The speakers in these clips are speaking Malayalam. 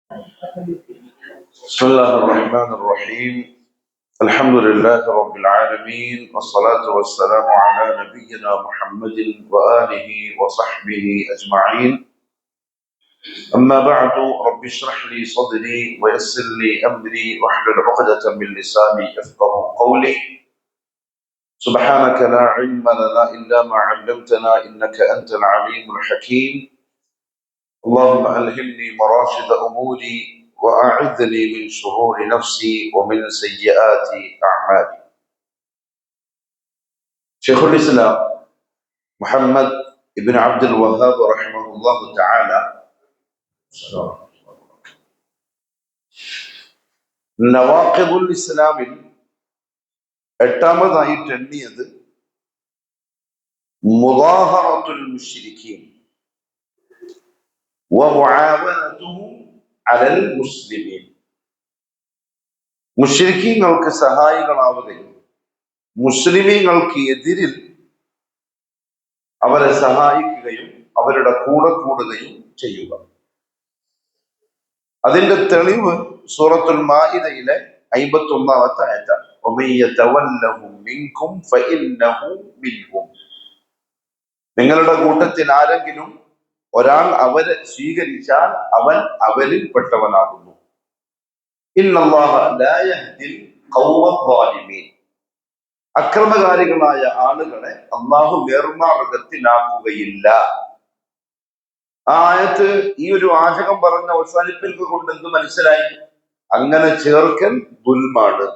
بسم الله الرحمن الرحيم. الحمد لله رب العالمين، والصلاة والسلام على نبينا محمد وآله وصحبه أجمعين. أما بعد، رب اشرح لي صدري ويسر لي أمري واحلل عقدة من لساني يفقه قولي. سبحانك لا علم لنا إلا ما علمتنا إنك أنت العليم الحكيم. اللهم ألهمني مراشد أموري وأعذني من شرور نفسي ومن سيئات أعمالي. شيخ الإسلام محمد ابن عبد الوهاب رحمه الله تعالى നവാഖിദുൽ ഇസ്ലാമിൽ എട്ടാമതായിട്ട് എണ്ണിയത് മുദാഹറത്തുൽ മുശ്രിക്കീൻ വമുആവനതുഹും അലൽ മുസ്ലിമീൻ. മുശ്രിക്കീങ്ങൾക്ക് സഹായികളാവുകയും മുസ്ലിമീങ്ങൾക്ക് എതിരിൽ അവരെ സഹായിക്കുകയും അവരുടെ കൂടെ കൂടുകയും ചെയ്യുക. അതിന്റെ തെളിവ് സൂറത്തുൽ മാഇദയിലെ 51-ാമത്തെ ആയത്താണ്. നിങ്ങളുടെ കൂട്ടത്തിൽ ആരെങ്കിലും ഒരാൾ അവരെ സ്വീകരിച്ചാൽ അവൻ അവരിൽ പെട്ടവനാകുന്നു. ഇന്നല്ലാഹ ലാ യഹ്ദിൽ ഖൗമൽ ളാലിമീൻ. അക്രമകാരികളായ ആളുകളെ അല്ലാഹു നേർമാർഗത്തിലാക്കുകയില്ല. ആ ആയത്ത് ഈ ഒരു വാചകം പറഞ്ഞ അവസാനിപ്പിക്കുക കൊണ്ട് എന്ത് മനസ്സിലായി? അങ്ങനെ ചേർക്കൽ ദുൽമാണ്.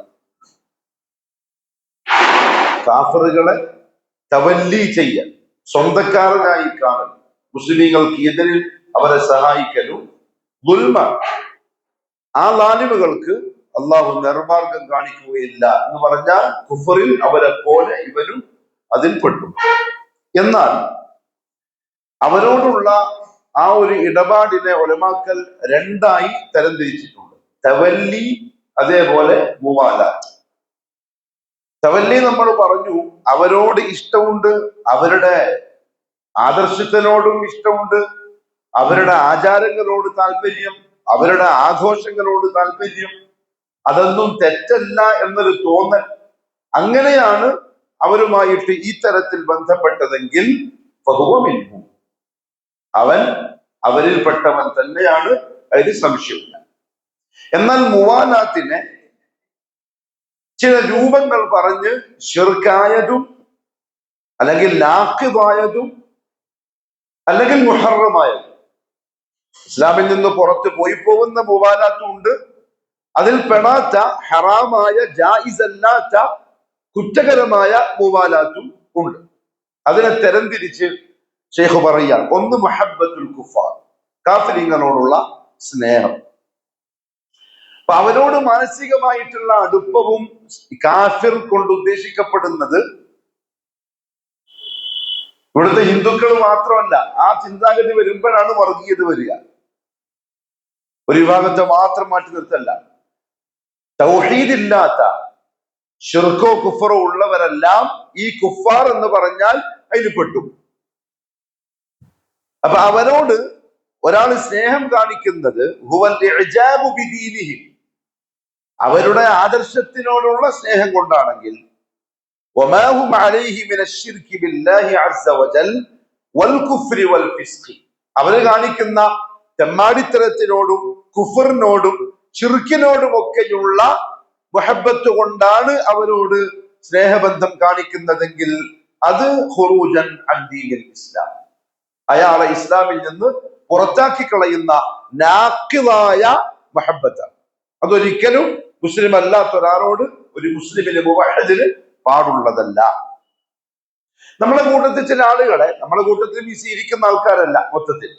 കാഫറുകളെ തവല്ലി ചെയ്യൽ, സ്വന്തക്കാരനായി കാണൽ, മുസ്ലിങ്ങൾക്ക് എതിരിൽ അവരെ സഹായിക്കലും ദുൽമാണ്. ആ ലാലിമുകൾക്ക് അള്ളാഹു നിർമാർഗം കാണിക്കുകയില്ല എന്ന് പറഞ്ഞാൽ കുഫറിൽ അവരെ പോലെ ഇവരും അതിൽ പെട്ടു. എന്നാൽ അവരോടുള്ള ആ ഒരു ഇടപാടിനെ ഉലമാക്കൽ രണ്ടായി തരംതിരിച്ചിട്ടുണ്ട്: തവല്ലി, അതേപോലെ മുവാലാത്ത്. തവല്ലി നമ്മൾ പറഞ്ഞു, അവരോട് ഇഷ്ടമുണ്ട്, അവരുടെ ആദർശത്തിനോടും ഇഷ്ടമുണ്ട്, അവരുടെ ആചാരങ്ങളോട് താല്പര്യം, അവരുടെ ആഘോഷങ്ങളോട് താല്പര്യം, അതൊന്നും തെറ്റല്ല എന്നൊരു തോന്നൽ. അങ്ങനെയാണ് അവരുമായിട്ട് ഈ തരത്തിൽ ബന്ധപ്പെട്ടതെങ്കിൽ ഫഹുവ മിൻഹും, അവൻ അവരിൽപ്പെട്ടവൻ തന്നെയാണ്, അതിന് സംശയമില്ല. എന്നാൽ മുവാലാത്തിനെ ചില രൂപങ്ങൾ പറഞ്ഞ് ശിർക്കായതും അല്ലെങ്കിൽ നാഖിദായതും അല്ലെങ്കിൽ മുഹറമായതും, ഇസ്ലാമിൽ നിന്ന് പുറത്ത് പോയി പോകുന്ന മുവാലാത്തും ഉണ്ട്, അതിൽ പെടാത്ത ഹറാമായ ജായിസല്ലാത്ത കുറ്റകരമായ മുവാലാത്തും ഉണ്ട്. അതിനെ തരംതിരിച്ച് ഷെയ്ഖ് പറയാൻ, ഒന്ന് മുഹബ്ബത്തുൽ കുഫാർ, കാഫിരിങ്ങളോടുള്ള സ്നേഹം. അപ്പൊ അവരോട് മാനസികമായിട്ടുള്ള അടുപ്പവും കാഫിർ കൊണ്ട് ഉദ്ദേശിക്കപ്പെടുന്നത് ഇവിടുത്തെ ഹിന്ദുക്കൾ മാത്രമല്ല. ആ ചിന്താഗതി വരുമ്പോഴാണ് വർഗീയത വരിക. ഒരു വിഭാഗത്തെ മാത്രം മാറ്റി നിർത്തല്ല. തൗഹീദില്ലാത്ത ശിർക്കോ കുഫറോ ഉള്ളവരെല്ലാം ഈ കുഫാർ എന്ന് പറഞ്ഞാൽ അതിൽ പെട്ടു. അപ്പൊ അവരോട് ഒരാൾ സ്നേഹം കാണിക്കുന്നത് ഹുവൽ ഇഅ്ജാബു ബിദീനിഹിം, അവരുടെ ആദർശത്തിനോടുള്ള സ്നേഹം കൊണ്ടാണെങ്കിൽ, വമാ ഹും അലൈഹി മിനശ്ശിർകി ബില്ലാഹി അസ്സ വജൽ വൽ കുഫ്രി വൽ ഫിസ്ഖി, അവർ കാണിക്കുന്ന തെമ്മാടിത്തരത്തിനോടും കുഫറിനോടും ശിർക്കിനോടും ഒക്കെയുള്ള മുഹബ്ബത്ത് കൊണ്ടാണ് അവരോട് സ്നേഹബന്ധം കാണിക്കുന്നതെങ്കിൽ അത് ഖുറൂജൻ അൻ ദീനിൽ ഇസ്ലാം, അയാളെ ഇസ്ലാമിൽ നിന്ന് പുറത്താക്കി കളയുന്ന നാഖിദായ മുഹബ്ബത്താണ്. അതൊരിക്കലും മുസ്ലിം അല്ലാത്ത ഒരാളോട്, ഒരു മുസ്ലിമിന് മുവഹ്ഹിദിന് പാടുള്ളതല്ല. നമ്മളെ കൂട്ടത്തിൽ ചില ആളുകളെ, നമ്മളെ കൂട്ടത്തിൽ ഇരിക്കുന്ന ആൾക്കാരല്ല, മൊത്തത്തിൽ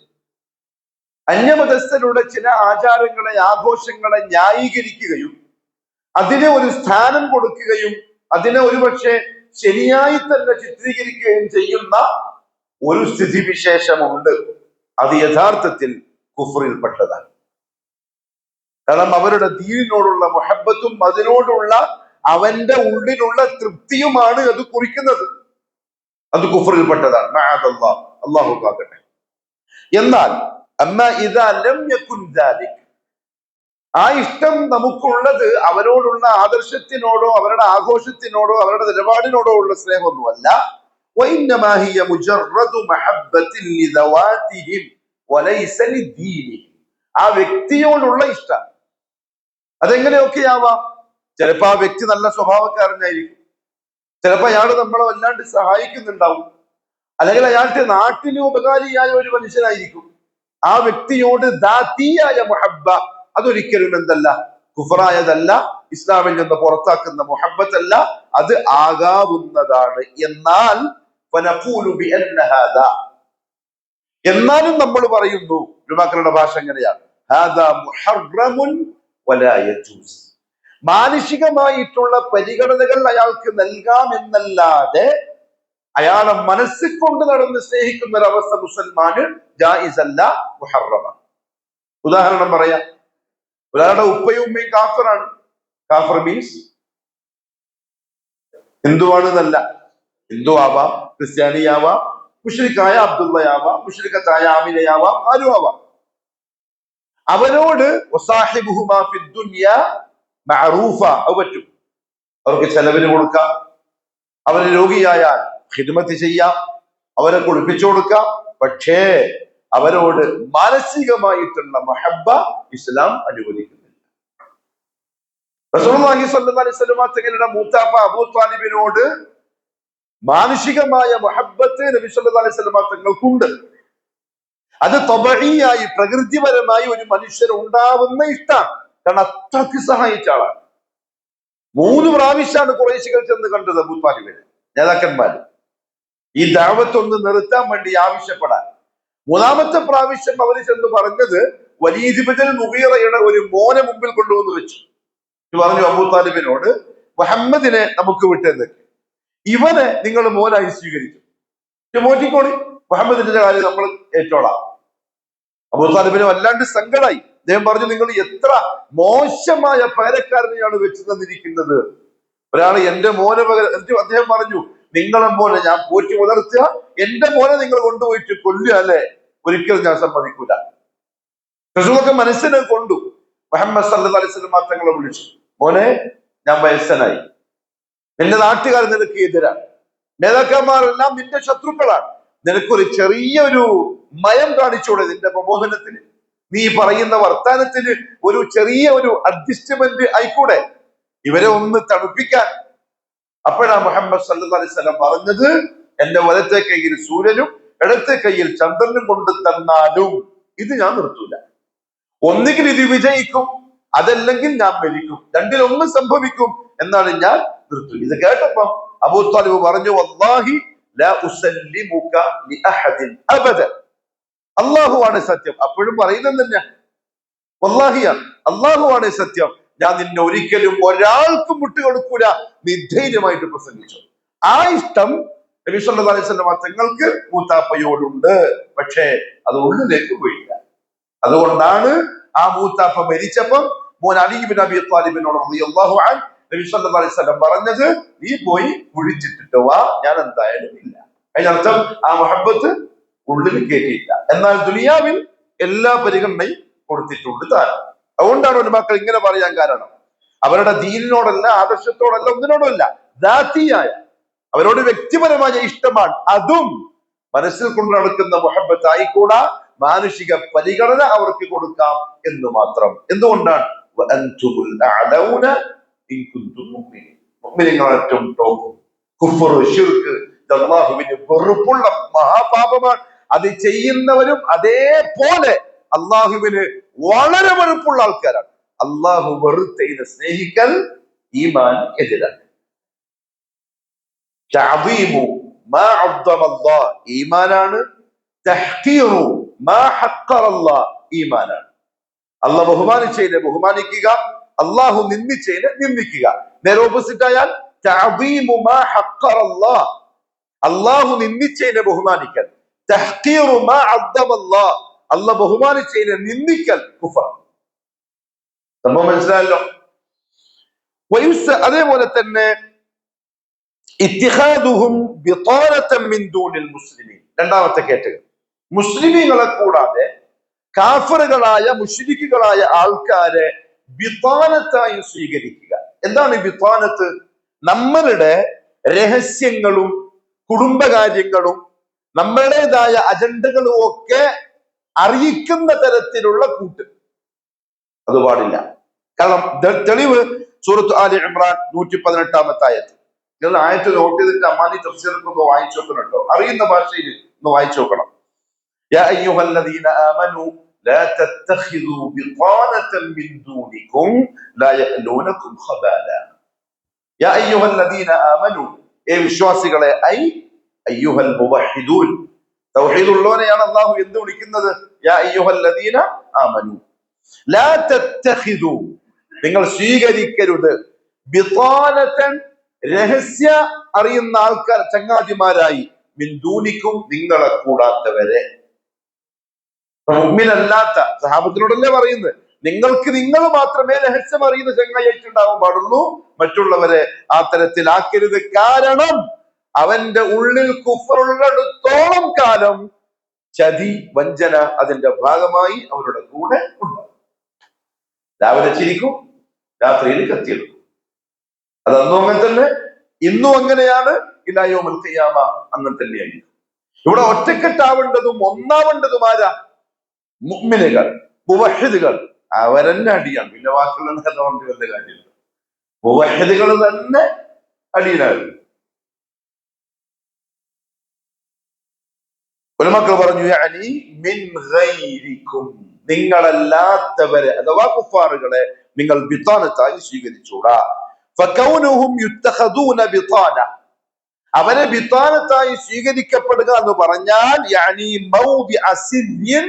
അന്യമതസ്ഥരുടെ ചില ആചാരങ്ങളെ, ആഘോഷങ്ങളെ ന്യായീകരിക്കുകയും അതിനെ ഒരു സ്ഥാനം കൊടുക്കുകയും അതിനെ ഒരുപക്ഷെ ശരിയായി തന്നെ ചിത്രീകരിക്കുകയും ചെയ്യുന്ന ഒരു സ്ഥിതിവിശേഷമുണ്ട്. അത് യഥാർത്ഥത്തിൽ കുഫറിൽപ്പെട്ടതാണ്. കാരണം അവരുടെ ദീനിനോടുള്ള മുഹബ്ബത്തും അതിനോടുള്ള അവന്റെ ഉള്ളിലുള്ള തൃപ്തിയുമാണ് അത് കുറിക്കുന്നത്. അത് കുഫറിൽപ്പെട്ടതാണ്. മഅദല്ലാഹ്, അല്ലാഹു കാക്കട്ടെ. എന്നാൽ അമ്മ ഇദാ ലം യകുൻ ദാലിക്, ആ ഇഷ്ടം നമുക്കുള്ളത് അവരോടുള്ള ആദർശത്തിനോടോ അവരുടെ ആഘോഷത്തിനോടോ അവരുടെ നിലപാടിനോടോ ഉള്ള സ്നേഹമൊന്നുമല്ല. ആ വ്യക്തിയോടുള്ള ഇഷ്ടം. അതെങ്ങനെയൊക്കെയാവാം. ചിലപ്പോ ആ വ്യക്തി നല്ല സ്വഭാവക്കാരനായിരിക്കും, ചിലപ്പോ അയാൾ നമ്മളെ വല്ലാണ്ട് സഹായിക്കുന്നുണ്ടാവും, അല്ലെങ്കിൽ അയാൾക്ക് നാട്ടിന് ഉപകാരിയായ ഒരു മനുഷ്യനായിരിക്കും. ആ വ്യക്തിയോട് ദാത്തിയായ മുഹബ്ബ, അതൊരിക്കലും എന്തല്ല, കുഫറായതല്ല, ഇസ്ലാമിൽ നിന്ന് പുറത്താക്കുന്ന മുഹബ്ബത്തല്ല, അത് ആകാവുന്നതാണ്. എന്നാൽ എന്നാലും നമ്മൾ പറയുന്നു, ഉലമാക്കളുടെ ഭാഷ എങ്ങനെയാണ്, മാനുഷികമായിട്ടുള്ള പരിഗണനകൾ അയാൾക്ക് നൽകാമെന്നല്ലാതെ അയാളെ മനസ്സിൽ കൊണ്ട് നടന്ന് സ്നേഹിക്കുന്ന ഒരവസ്ഥ മുസൽമാന് ജായിസല്ല, മുഹറമാണ്. ഉദാഹരണം പറയാം. ഒരാളുടെ ഉപ്പയും ഉമ്മയും കാഫിറാണ്. കാഫിർ മീൻസ് ഹിന്ദുവാണ് എന്നല്ല. ഹിന്ദു ആവാം, ക്രിസ്ത്യാനിയാവാം, മുശ്രിക്കായ അബ്ദുള്ളയാവാം, മുശ്രിക്കത്തായ ആമിനയാവാം, ആരും ആവാം. അവരോട് അത് പറ്റും. അവർക്ക് ചെലവിന് കൊടുക്കാം, അവര് രോഗിയായാൽ ഖിദ്മത്ത് ചെയ്യാം, അവരെ കുളിപ്പിച്ചു കൊടുക്കാം. പക്ഷേ അവരോട് മാനസികമായിട്ടുള്ള മഹബ്ബ ഇസ്ലാം അനുവദിക്കുന്നില്ല. റസൂലുള്ളാഹി സ്വല്ലല്ലാഹി അലൈഹി വസല്ലം തങ്ങളുടെ മൂത്താപ്പ അബൂ ത്വാലിബിനോട് മാനുഷികമായ മുഹബ്ബത്ത് നബി സല്ലല്ലാഹു അലൈഹി വസല്ലം തങ്ങൾക്കുണ്ട്. അത് തബഈയായി, പ്രകൃതിപരമായി ഒരു മനുഷ്യന് ഉണ്ടാവുന്ന ഇഷ്ടമാണ്. കാരണം അത്രയ്ക്ക് സഹായിച്ച ആളാണ്. 3 പ്രാവശ്യമാണ് ഖുറൈശികൾ ചെന്ന് കണ്ടത് അബൂ ത്വാലിബിനെ, നേതാക്കന്മാര്, ഈ ദഅവത്ത് ഒന്ന് നിർത്താൻ വേണ്ടി ആവശ്യപ്പെടാൻ. 3ാമത്തെ പ്രാവശ്യം അവർ ചെന്ന് പറഞ്ഞത് വലീദ് ഇബ്നുൽ മുഗീറയുടെ ഒരു മോനെ മുമ്പിൽ കൊണ്ടുവന്ന് വെച്ചു. പറഞ്ഞു അബൂ ത്വാലിബിനോട്, മുഹമ്മദിനെ നമുക്ക് വിട്ടേക്ക്, ഇവനെ നിങ്ങൾ മോനായി സ്വീകരിച്ചു, മോറ്റിക്കോളി, മുഹമ്മദിന്റെ കാര്യം നമ്മൾ ഏറ്റോളാം. അബൂ ത്വാലിബിന് വല്ലാണ്ട് സങ്കടായി. അദ്ദേഹം പറഞ്ഞു, നിങ്ങൾ എത്ര മോശമായ പേരക്കാരനെയാണ് വെച്ച് തന്നിരിക്കുന്നത്. ഒരാൾ എന്റെ മോനെ പകരം, അദ്ദേഹം പറഞ്ഞു, നിങ്ങളെ മോനെ ഞാൻ പോറ്റി വളർത്തുക, എന്റെ മോനെ നിങ്ങൾ കൊണ്ടുപോയിട്ട് കൊല്ലുക അല്ലെ, ഒരിക്കലും ഞാൻ സമ്മതിക്കൂല. റസൂലൊക്കെ മനസ്സിനെ കൊണ്ടു. മുഹമ്മദ് സല്ലല്ലാഹു അലൈഹി വസല്ലം തങ്ങളെ വിളിച്ചു, മോനെ, ഞാൻ വയസ്സനായി, എന്റെ നാട്ടുകാർ നിനക്ക് എതിരാണ്, നേതാക്കന്മാരെല്ലാം നിന്റെ ശത്രുക്കളാണ്, നിനക്കൊരു ചെറിയൊരു മയം കാണിച്ചൂടെ നിന്റെ പ്രബോധനത്തിന്, നീ പറയുന്ന വർത്താനത്തിന് ഒരു ചെറിയ ഒരു അഡ്ജസ്റ്റ്മെന്റ് ആയിക്കൂടെ, ഇവരെ ഒന്ന് തണുപ്പിക്കാൻ. അപ്പോഴാ മുഹമ്മദ് സല്ലല്ലാഹു അലൈഹി വസല്ലം പറഞ്ഞത്, എന്റെ വലത്തെ കയ്യിൽ സൂര്യനും ഇടത്തെ കയ്യിൽ ചന്ദ്രനും കൊണ്ട് തന്നാലും ഇത് ഞാൻ നിർത്തൂല. ഒന്നുകിൽ ഇത് വിജയിക്കും, അതല്ലെങ്കിൽ ഞാൻ മരിക്കും, രണ്ടിലൊന്ന് സംഭവിക്കും, എന്നാണ് ഞാൻ നിർത്തും. ഇത് കേട്ടപ്പോ അബൂ ത്വാലിബ് പറഞ്ഞു, വല്ലാഹി ലാ ഉസല്ലിമുക ലിഅഹദിൻ അബദൻ, അല്ലാഹുവാണ് സത്യം. അപ്പോഴും പറയുന്നത് തന്നെ വല്ലാഹിയാണ്, അല്ലാഹുവാണ് സത്യം, ഞാൻ നിന്നെ ഒരിക്കലും ഒരാൾക്കും വിട്ടുകൊടുക്കൂല, നീ ധൈര്യമായിട്ട് പ്രസംഗിച്ചു. ആ ഇഷ്ടം നബി സല്ലല്ലാഹു അലൈഹി വസല്ലം തങ്ങൾക്ക് മൂത്താപ്പയോടുണ്ട്. പക്ഷേ അത് ഉള്ളിലേക്ക് പോയില്ല. അതുകൊണ്ടാണ് ആ മൂത്താപ്പ മരിച്ചപ്പം മോൻ അലി ഇബ്നു അബീ ത്വാലിബിനോട് റളിയല്ലാഹു അൻഹു നബി സല്ലല്ലാഹു അലൈഹി വസല്ലം പറഞ്ഞത്, നീ പോയി കുഴിച്ചിട്ടിട്ട് വാ, ഞാൻ എന്തായാലും ഇല്ല. അതിനർത്ഥം ആ മുഹബ്ബത്ത് ഉള്ളിൽ കയറ്റിയില്ല. എന്നാൽ ദുനിയാവിൽ എല്ലാ പരിഗണനയും കൊടുത്തിട്ടുണ്ട് താനും. അതുകൊണ്ടാണ് ഉലമാക്കൾ ഇങ്ങനെ പറയാൻ കാരണം, അവരുടെ ദീനിനോടല്ല, ആദർശത്തോടല്ല, ഒന്നിനോടുമല്ല, ദാത്തിയായ അവരോട് വ്യക്തിപരമായ ഇഷ്ടമാണ്. അതും മനസ്സിൽ കൊണ്ട് നടക്കുന്ന മുഹബ്ബത്ത് ആയിക്കൂടാ, മാനുഷിക പരിഗണന അവർക്ക് കൊടുക്കാം എന്ന് മാത്രം. എന്തുകൊണ്ടാണ്? ഏറ്റവും ടോപ്പ് കുഫ്ർ, ശിർക്ക്, അല്ലാഹുവിന് വെറുപ്പുള്ള മഹാപാപമാണ്. അത് ചെയ്യുന്നവരും അതേപോലെ അള്ളാഹുവിന് വളരെ വെറുപ്പുള്ള ആൾക്കാരാണ്. അള്ളാഹു വെറുത്തതിനെ സ്നേഹിക്കൽ ഈമാൻ എതിരാണ്. തഅദീമു മാ അദ്ദമല്ലാഹ് ഈമാനാണ്, തഹ്ഖീറു മാ ഹഖറല്ലാഹ് ഈമാനാണ്. അള്ളാഹ് ബഹുമാനിച്ചതിനെ ബഹുമാനിക്കുക, അള്ളാഹു നിന്ദിച്ചതിനെ നിന്ദിക്കുക. നേരെ ഓപ്പോസിറ്റ് ആയാൽ തഅദീമു മാ ഹഖറല്ലാഹ്, അള്ളാഹു നിന്ദിച്ചതിനെ ബഹുമാനിക്കൽ, തഹ്ഖീറു മാ അദ്ദമല്ലാഹ്, അള്ളാഹ് ബഹുമാനിച്ചതിനെ നിന്ദിക്കൽ കുഫർ. സംഭവം മനസ്സിലായല്ലോ. അതേപോലെ തന്നെ ഇത്തിഖാദുഹും ബിതാനതൻ മിൻ ദൂനിൽ മുസ്ലിമീൻ, രണ്ടാമത്തെ കേട്ടത്, മുസ്ലിമീങ്ങളെ കൂടാതെ കാഫിറുകളായ മുശ്രിക്കുകളായ ആൾക്കാരെ ബിത്താനത്തായി സ്വീകരിക്കുക. എന്താണ് ബിത്താനത്ത്? നമ്മളുടെ രഹസ്യങ്ങളും കുടുംബകാര്യങ്ങളും നമ്മളുടേതായ അജണ്ടകളും ഒക്കെ അറിയിക്കുന്ന തരത്തിലുള്ള കൂട്ട് അത് പാടില്ല. കാരണം തെളിവ് സൂറത്ത് ആലി ഇമ്രാൻ 118 ആയത്ത്. നിങ്ങൾ ആയത്ത് നോട്ട് ചെയ്തിട്ട് അമ്മാനി തഫ്സീറൊക്കെ ഒന്ന് വായിച്ചു നോക്കണം കേട്ടോ. അറിയുന്ന ഭാഷയിൽ ഒന്ന് വായിച്ചു നോക്കണം. യാ അയ്യുഹല്ലദീന ആമനൂ ലാ തത്തഖിദൂ ബിത്താനതൻ മിൻ ദൂനികും ലാ യഅലൂനകും ഖബാല. യാ അയ്യുഹല്ലദീന ആമനൂ, ഏ വിശ്വാസികളെ, ഐ അയ്യുഹൽ മുവഹിദൂൻ, തൗഹീദ് ഉള്ളവരെയാണ് അല്ലാഹു എന്ത് വിളിക്കുന്നത്? യാ അയ്യുഹല്ലദീന ആമനൂ ലാ തത്തഖിദൂ, നിങ്ങൾ സ്വീകരിക്കരുത്, ബിത്താനതൻ, രഹസ്യ അറിയുന്ന ആൾക്കാർ, ചങ്ങാതിമാരായി, മിൻ ദൂനിക്കും, നിങ്ങളെ കൂടാത്തവരെ. മുഅ്മിനല്ലാത്ത സഹാബത്തിനോടല്ലേ പറയുന്നത്, നിങ്ങൾക്ക് നിങ്ങൾ മാത്രമേ രഹസ്യം അറിയുന്ന ചങ്ങായിട്ടുണ്ടാവാൻ പാടുള്ളൂ, മറ്റുള്ളവരെ ആ തരത്തിലാക്കരുത്. കാരണം അവന്റെ ഉള്ളിൽ കുഫറുള്ളിടത്തോളം കാലം ചതി, വഞ്ചന അതിന്റെ ഭാഗമായി അവരുടെ കൂടെ ഉണ്ടാവും. രാവിലെ ചിരിക്കും, രാത്രിയിൽ കത്തിയെടുക്കും. അതന്നും അങ്ങനെ തന്നെ, ഇന്നും അങ്ങനെയാണ്, ഇലാ യൗമുൽ ഖിയാമ അങ്ങനെ തന്നെയായിരിക്കും. ഇവിടെ ഒറ്റക്കെട്ടാവേണ്ടതും ഒന്നാവേണ്ടതും ആരാ? മുഅ്മിനുകൾ, മുവഹിദുകൾ. അവരെന്നെ അടിയാണ്. പിന്നെ വാക്കുകൾ കൊണ്ട് വല്ല കാര്യമില്ല. മുവഹിദുകൾ തന്നെ അടിയിലാണ്. ഉലമാക്കൾ പറഞ്ഞു, യഅനി മിൻ ഗൈരിക്കും, നിങ്ങളല്ലാത്തവരെ അഥവാ കുഫാറുകളെ നിങ്ങൾ ബിത്താനത്തായി സ്വീകരിച്ചൂടാ. ഫകൗനുഹും യുത്തഖദൂന ബിത്താന, അവരെ ബിത്താനത്തായി സ്വീകരിക്കപ്പെടുക എന്ന് പറഞ്ഞാൽ യഅനി മൗദിഅ സിർരിൻ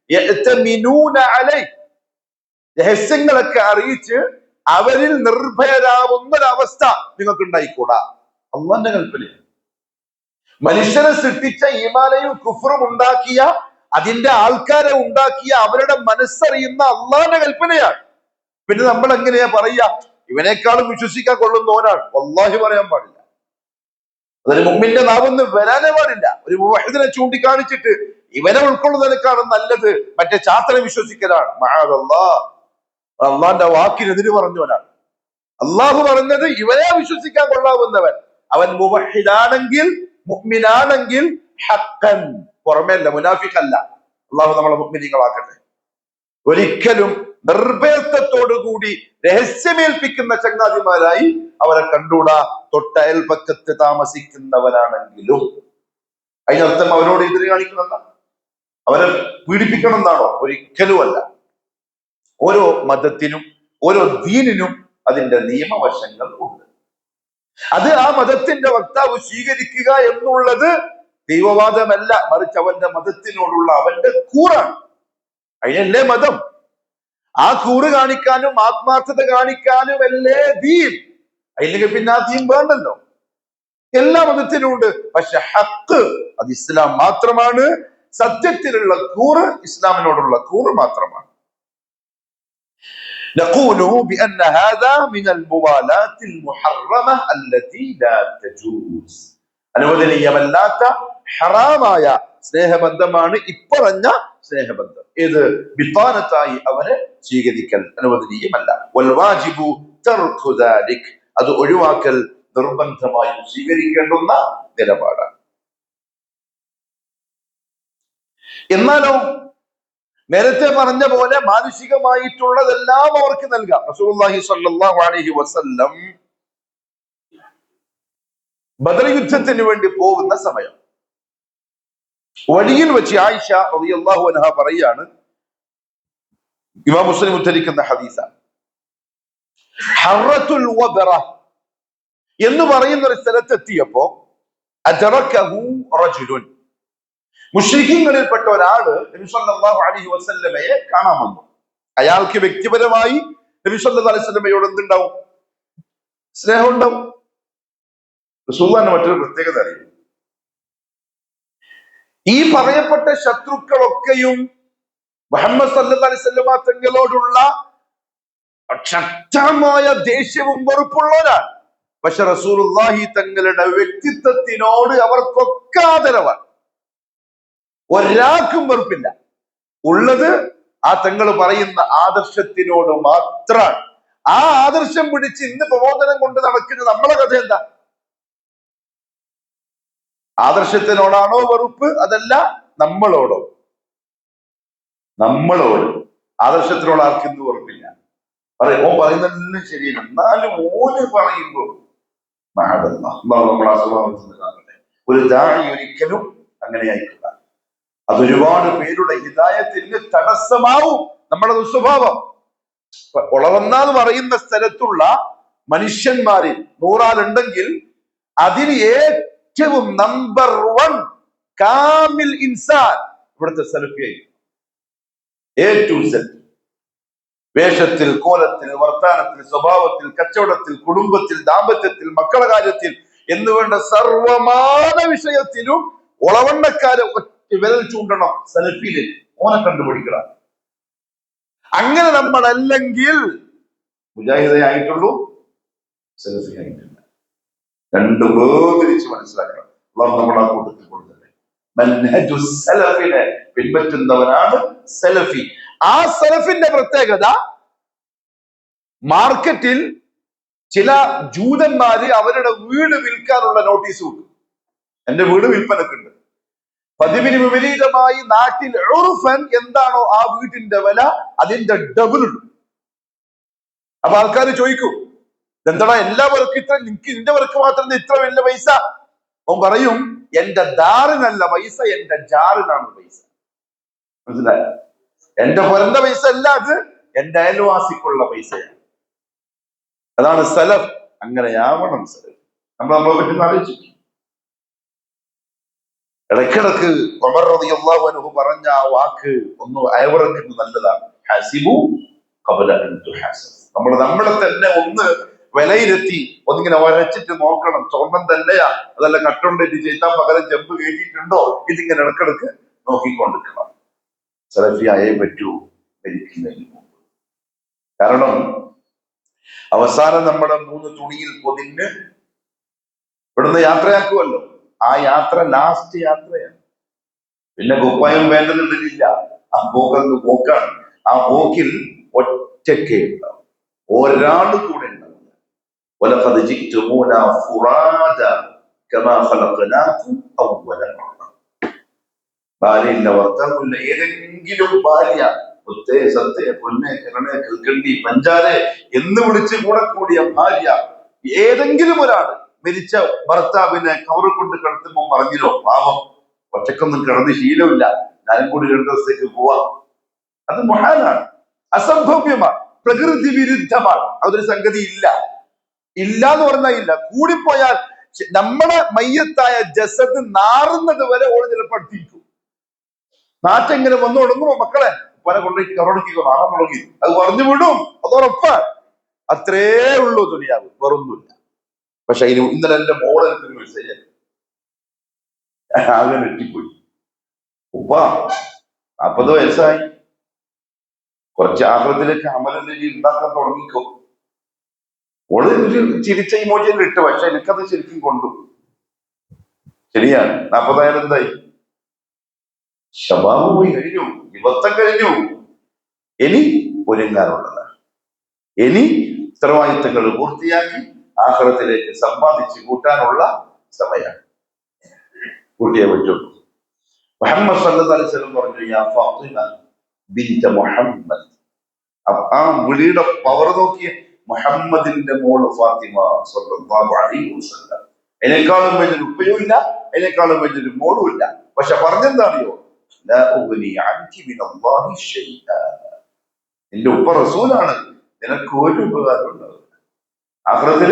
യഅ്തമിനൂന അലൈഹി, രഹസ്യങ്ങളൊക്കെ അറിയിച്ച് അവരിൽ നിർഭയരാവുന്ന ഒരവസ്ഥ നിങ്ങൾക്ക് ഉണ്ടായിക്കൂടാ. അല്ലാഹുവിന്റെ കൽപ്പന. മനുഷ്യനെ സൃഷ്ടിച്ച ഈമാനയും കുഫറും ഉണ്ടാക്കിയ, അതിന്റെ ആൾക്കാരെ ഉണ്ടാക്കിയ, അവരുടെ മനസ്സറിയുന്ന അള്ളാന്റെ കൽപ്പനയാണ്. പിന്നെ നമ്മൾ എങ്ങനെയാ പറയാ ഇവനേക്കാളും വിശ്വസിക്കാൻ കൊള്ളുന്നവനാണ്? വല്ലാഹി പറയാൻ പാടില്ല. അതൊരു മുഅ്മിന്റെ നാവൊന്നും വരാനേ പാടില്ല. ഒരു മുവഹിദിനെ ചൂണ്ടിക്കാണിച്ചിട്ട് ഇവനെ ഉൾക്കൊള്ളുന്നതിനേക്കാളും നല്ലത് മറ്റേ ചാത്തനെ വിശ്വസിക്കലാണ്. മഅദല്ലാഹ്, അള്ളാന്റെ വാക്കിനെതിര് പറഞ്ഞവനാണ്. അള്ളാഹു പറഞ്ഞത് ഇവനെ വിശ്വസിക്കാൻ കൊള്ളാവുന്നവൻ, അവൻ മുവഹിദാണെങ്കിൽ, മുഅ്മിനാണെങ്കിൽ, ഹഖൻ, പുറമേല്ല, മുനാഫിഖല്ല. അള്ളാഹു നമ്മളെ മുഅ്മിനീങ്ങളാക്കട്ടെ. ഒരിക്കലും നിർഭയത്വത്തോടുകൂടി രഹസ്യമേൽപ്പിക്കുന്ന ചങ്ങാതിമാരായി അവരെ കണ്ടൂടാ. തൊട്ടയൽപക്കത്ത് താമസിക്കുന്നവരാണെങ്കിലും. അതിനർത്ഥം അവരോട് എതിര് കാണിക്കണമെന്ന, അവരെ പീഡിപ്പിക്കണം എന്നാണോ? ഒരിക്കലുമല്ല. ഓരോ മതത്തിനും ഓരോ ദീനിനും അതിന്റെ നിയമവശങ്ങൾ ഉണ്ട്. അത് ആ മതത്തിന്റെ വക്താവ് സ്വീകരിക്കുക എന്നുള്ളത് ദൈവവാദമല്ല, മറിച്ച് അവന്റെ മതത്തിനോടുള്ള അവന്റെ കൂറാണ്. അതിനല്ലേ മതം. ആ കൂറ് കാണിക്കാനും ആത്മാർത്ഥത കാണിക്കാനും അല്ലേ ദീൻ. അല്ലെങ്കിൽ പിന്നെ ആ ദീൻ വേണ്ടല്ലോ. എല്ലാ മതത്തിനും ഉണ്ട്. പക്ഷെ ഹക്ക് അത് ഇസ്ലാം മാത്രമാണ്. സത്യത്തിലുള്ള കൂറ് ഇസ്ലാമിനോടുള്ള കൂറ് മാത്രമാണ്. نقول بأن هذا من الموالاة المحرمة التي لا تجوز. അനുവദനീയമല്ലാത്ത ഹറാമായ സ്നേഹബന്ധമാണ് ഇപ്പറഞ്ഞ സ്നേഹബന്ധം. ഏത്? ബിത്താനത്തായി അവനെ സ്വീകരിക്കൽ അനുവദനീയമല്ല. വൽവാജിബു തർക്കു ദാലിക്, അത് ഒഴിവാക്കൽ നിർബന്ധമായി സ്വീകരിക്കേണ്ടുന്ന നിലപാടാണ്. എന്നാലോ നേരത്തെ പറഞ്ഞ പോലെ മാനുഷികമായിട്ടുള്ളതെല്ലാം അവർക്ക് നൽകാം. റസൂലുള്ളാഹി സ്വല്ലല്ലാഹു അലൈഹി വസല്ലം ബദർ യുദ്ധത്തിന് വേണ്ടി പോകുന്ന സമയം വഴിയിൽ വെച്ച് ആയിഷ റളിയല്ലാഹു അൻഹ പറയാണ്, ഇമാം മുസ്ലിം ഉദ്ധരിക്കുന്ന ഹദീസാണ്, ഹറത്തുൽ വബറ എന്ന് പറയുന്ന ഒരു സ്ഥലത്തെത്തിയപ്പോ അദറകഹു റജുലുൻ, മുശ്രിക്കീങ്ങളിൽപ്പെട്ട ഒരാള് നബി സല്ലല്ലാഹു അലൈഹി വസല്ലമയെ കാണാൻ വന്നു. അയാൾക്ക് വ്യക്തിപരമായി നബി സല്ലല്ലാഹു അലൈഹി വസല്ലമയോട് എന്തുണ്ടാവും? സ്നേഹം ഉണ്ടാവും. റസൂലുള്ളാഹിന്റെ മറ്റൊരു പ്രത്യേകത അറിയും, ഈ പറയപ്പെട്ട ശത്രുക്കളൊക്കെയും മുഹമ്മദ് സല്ലല്ലാഹു അലൈഹി വസല്ലമ തങ്ങളോടുള്ള ശക്തമായ ദേഷ്യവും വെറുപ്പുള്ളവരാണ്. പക്ഷെ റസൂലുള്ളാഹി തങ്ങളുടെ വ്യക്തിത്വത്തിനോട് അവർക്കൊക്കെ ആദരവാണ്. ഒരാൾക്കും വെറുപ്പില്ല. ഉള്ളത് ആ തങ്ങൾ പറയുന്ന ആദർശത്തിനോട് മാത്രമാണ്. ആ ആദർശം പിടിച്ച് ഇന്ന് പ്രബോധനം കൊണ്ട് നടക്കുന്ന നമ്മളെ കഥ എന്താ? ആദർശത്തിനോടാണോ വെറുപ്പ്? അതല്ല നമ്മളോടോ? നമ്മളോട്. ആദർശത്തിനോട് ആർക്കും വെറുപ്പില്ല. ഓൻ പറയുന്നതെല്ലാം ശരിയല്ല, എന്നാലും ഓന് പറയുമ്പോ നമ്മളെ സ്വഭാവത്തിൽ കാണട്ടെ. ഒരു ദാഇ ഒരിക്കലും അങ്ങനെ ആയിട്ടില്ല. അതൊരുപാട് പേരുടെ ഹിദായത്തിന് തടസ്സമാവും നമ്മുടെ ദുസ്വഭാവം. ഉളവെന്നാന്ന് പറയുന്ന സ്ഥലത്തുള്ള മനുഷ്യന്മാരിൽ 100 ആളുണ്ടെങ്കിൽ അതിൽ ഏറ്റവും നമ്പർ 1 കാമിൽ ഇൻസാൻ ഇവിടുത്തെ സലഫിയായി. ഏറ്റവും സെറ്റ് വേഷത്തിൽ, കോലത്തിൽ, വർത്താനത്തിൽ, സ്വഭാവത്തിൽ, കച്ചവടത്തിൽ, കുടുംബത്തിൽ, ദാമ്പത്യത്തിൽ, മക്കളെ കാര്യത്തിൽ എന്നുവേണ്ട സർവമാന വിഷയത്തിലും ഉളവണ്ണക്കാരെ വിരൽ ചൂണ്ടണം സലഫിയിലേക്ക്. ഓനെ കണ്ടുപിടിക്കണം. അങ്ങനെ നമ്മളല്ലെങ്കിൽ മുജാഹിദായിട്ടുള്ളൂ, സലഫി ആയിട്ടില്ല. രണ്ടു വേർതിരിച്ച് മനസ്സിലാക്കണം. നമ്മുടെ ആ കൂട്ടത്തിൽ കൊടുത്തത് മൻഹജു സലഫിനെ പിൻപറ്റുന്നവനാണ് സലഫി. ആ സലഫിന്റെ പ്രത്യേകത, മാർക്കറ്റിൽ ചില ജൂതന്മാര് അവരുടെ വീട് വിൽക്കാനുള്ള നോട്ടീസ് കൊടുക്കും. എന്റെ വീട് വിൽപ്പനക്കുണ്ട്. പതിവിന് വിപരീതമായി നാട്ടിൽ ഉർഫൻ എന്താണോ ആ വീട്ടിന്റെ വില അതിന്റെ ഡബിൾ ഉണ്ട്. അപ്പൊ ആൾക്കാർ ചോദിക്കും, എന്താടാ എല്ലാവർക്കും ഇത്ര, എനിക്ക് നിന്റെ വർക്ക് മാത്രം ഇത്ര വലിയ പൈസ? അവൻ പറയും, എന്റെ ദാറിനല്ല പൈസ, എന്റെ ജാറിനാണ് പൈസ. മനസ്സിലായ? എന്റെ പൊരണ്ട പൈസ അല്ല, അത് എന്റെ അയൽവാസിക്കുള്ള പൈസയാണ്. അതാണ് സലഫ്. അങ്ങനെയാവണം സലഫ്. നമ്മളെ പറ്റി ആലോചിച്ചു. ഇടയ്ക്കിടക്ക് ഉമർ റളിയല്ലാഹു അൻഹു പറഞ്ഞ ആ വാക്ക് ഒന്ന് അയവിറക്കുന്നത് നല്ലതാണ്. ഹസിബു ഖബല അൻ തുഹാസബ്. നമ്മളെ തന്നെ ഒന്ന് വിലയിരുത്തി ഒന്നിങ്ങനെ വരച്ചിട്ട് നോക്കണം. സ്വർണം തന്നെയാ അതല്ല കട്ടുണ്ടിട്ട് ചെയ്താൽ പകരം ചെമ്പ് കയറ്റിയിട്ടുണ്ടോ? ഇതിങ്ങനെ ഇടക്കിടക്ക് നോക്കിക്കൊണ്ടിരിക്കണം. സലഫിയായേ പറ്റൂ മരിക്കുന്നതിന് മുമ്പ്. കാരണം അവസാനം നമ്മുടെ 3 തുണിയിൽ പൊതിഞ്ഞ് ഇവിടുന്ന് യാത്രയാക്കുമല്ലോ. ആ യാത്ര ലാസ്റ്റ് യാത്രയാണ്. പിന്നെ കുപ്പായം വേണ്ടതില്ല. ആ പോക്കങ്ങ് പോക്കാണ്. ആ പോക്കിൽ ഒറ്റയ്ക്കേ ഉണ്ടാവും, ഒരാൾ കൂടെ ഉണ്ടാവില്ല. വലഖദ് ജിഅ്തുമൂനാ ഫുറാദാ കമാ ഖലഖനാകും അവ്വല മറ. ഭാര്യയില്ല, ഭർത്താവില്ല, ഏതെങ്കിലും ഭാര്യ മുത്തേ, സത്തേ, പൊന്നെ, കിരണേ, കിൽക്കണ്ടി, പഞ്ചാരെ എന്ന് വിളിച്ച് കൂടെ കൂടിയ ഭാര്യ, ഏതെങ്കിലും ഒരാൾ മരിച്ച ഭർത്താവിനെ കവറ് കൊണ്ട് കിടത്തുമ്പോൾ പറഞ്ഞില്ലോ, പാവം ഒറ്റക്കൊന്നും കിടന്ന് ശീലമില്ല, ഞാനും കൂടി 2 ദിവസത്തേക്ക് പോവാം. അത് മഹാനാണ്, അസംഭവ്യമാണ്, പ്രകൃതി വിരുദ്ധമാണ്. അതൊരു സംഗതി ഇല്ല. ഇല്ല എന്ന് പറഞ്ഞാൽ ഇല്ല. കൂടിപ്പോയാൽ നമ്മുടെ മയ്യത്തായ ജസദ് നാറുന്നത് വരെ ഓള് ചിലപ്പോൾ അടുത്തിരിക്കും. നാറ്റെങ്ങനെ വന്നു തുടങ്ങുമോ, മക്കളെ പല കൊണ്ടേക്ക് കറൊടുക്കിക്കോ, നാറാൻ തുടങ്ങി, അത് പറഞ്ഞു വിടും. അതോടൊപ്പം അത്രേ ഉള്ളൂ ദുനിയാവ്, വേറൊന്നുമില്ല. പക്ഷെ ഇന്നലെ എന്റെ മോളെടുത്തൊരു മെസ്സേജ് ആകെ നെറ്റിപ്പോയി. ഉപ്പ 40 വയസ്സായി, കുറച്ച് ആഗ്രഹത്തിലേക്ക് അമലിന്റെ ഉണ്ടാക്കാൻ തുടങ്ങിക്കോ. ഓള് ചിരിച്ച ഇമോജിയിൽ ഇട്ട്, പക്ഷെ എനിക്കത് ശരിക്കും കൊണ്ടു. ശരിയാണ്, 40 ആയാലും എന്തായി? ശബാബ് പോയി കഴിഞ്ഞു, യുവത്വം കഴിഞ്ഞു. ഇനി ഒരുങ്ങാനുള്ളതാണ്. ഇനി ഉത്തരവാദിത്തങ്ങൾ പൂർത്തിയാക്കി ആഖിറത്തിലേക്ക് സമ്പാദിച്ച് കൂട്ടാനുള്ള സമയമാണ്. കൂട്ടിയേ പറ്റുള്ളൂ. മുഹമ്മദ് സല്ലല്ലാഹു അലൈഹി വസല്ലം പറഞ്ഞു, യാ ഫാത്തിമ ബിൻത മുഹമ്മദ്. ആ വിളിയുടെ പവർ നോക്കിയ മുഹമ്മദിന്റെ മോള് ഫാത്തിമ സല്ലല്ലാഹു അലൈഹി വസല്ലം. അതിനേക്കാളും വലിയൊരു ഉപ്പയുമില്ല, അതിനേക്കാളും വലിയൊരു മോളും ഇല്ല. പക്ഷെ പറഞ്ഞെന്താണിയോ, ലാ ഉഗ്നി അൻകി മിനല്ലാഹി ശൈഅ. നിന്റെ ഉപ്പ റസൂലാണ്, നിനക്ക് ഒരു ഉപകാരം ഉണ്ടാവില്ല. ആഖിറത്തിൽ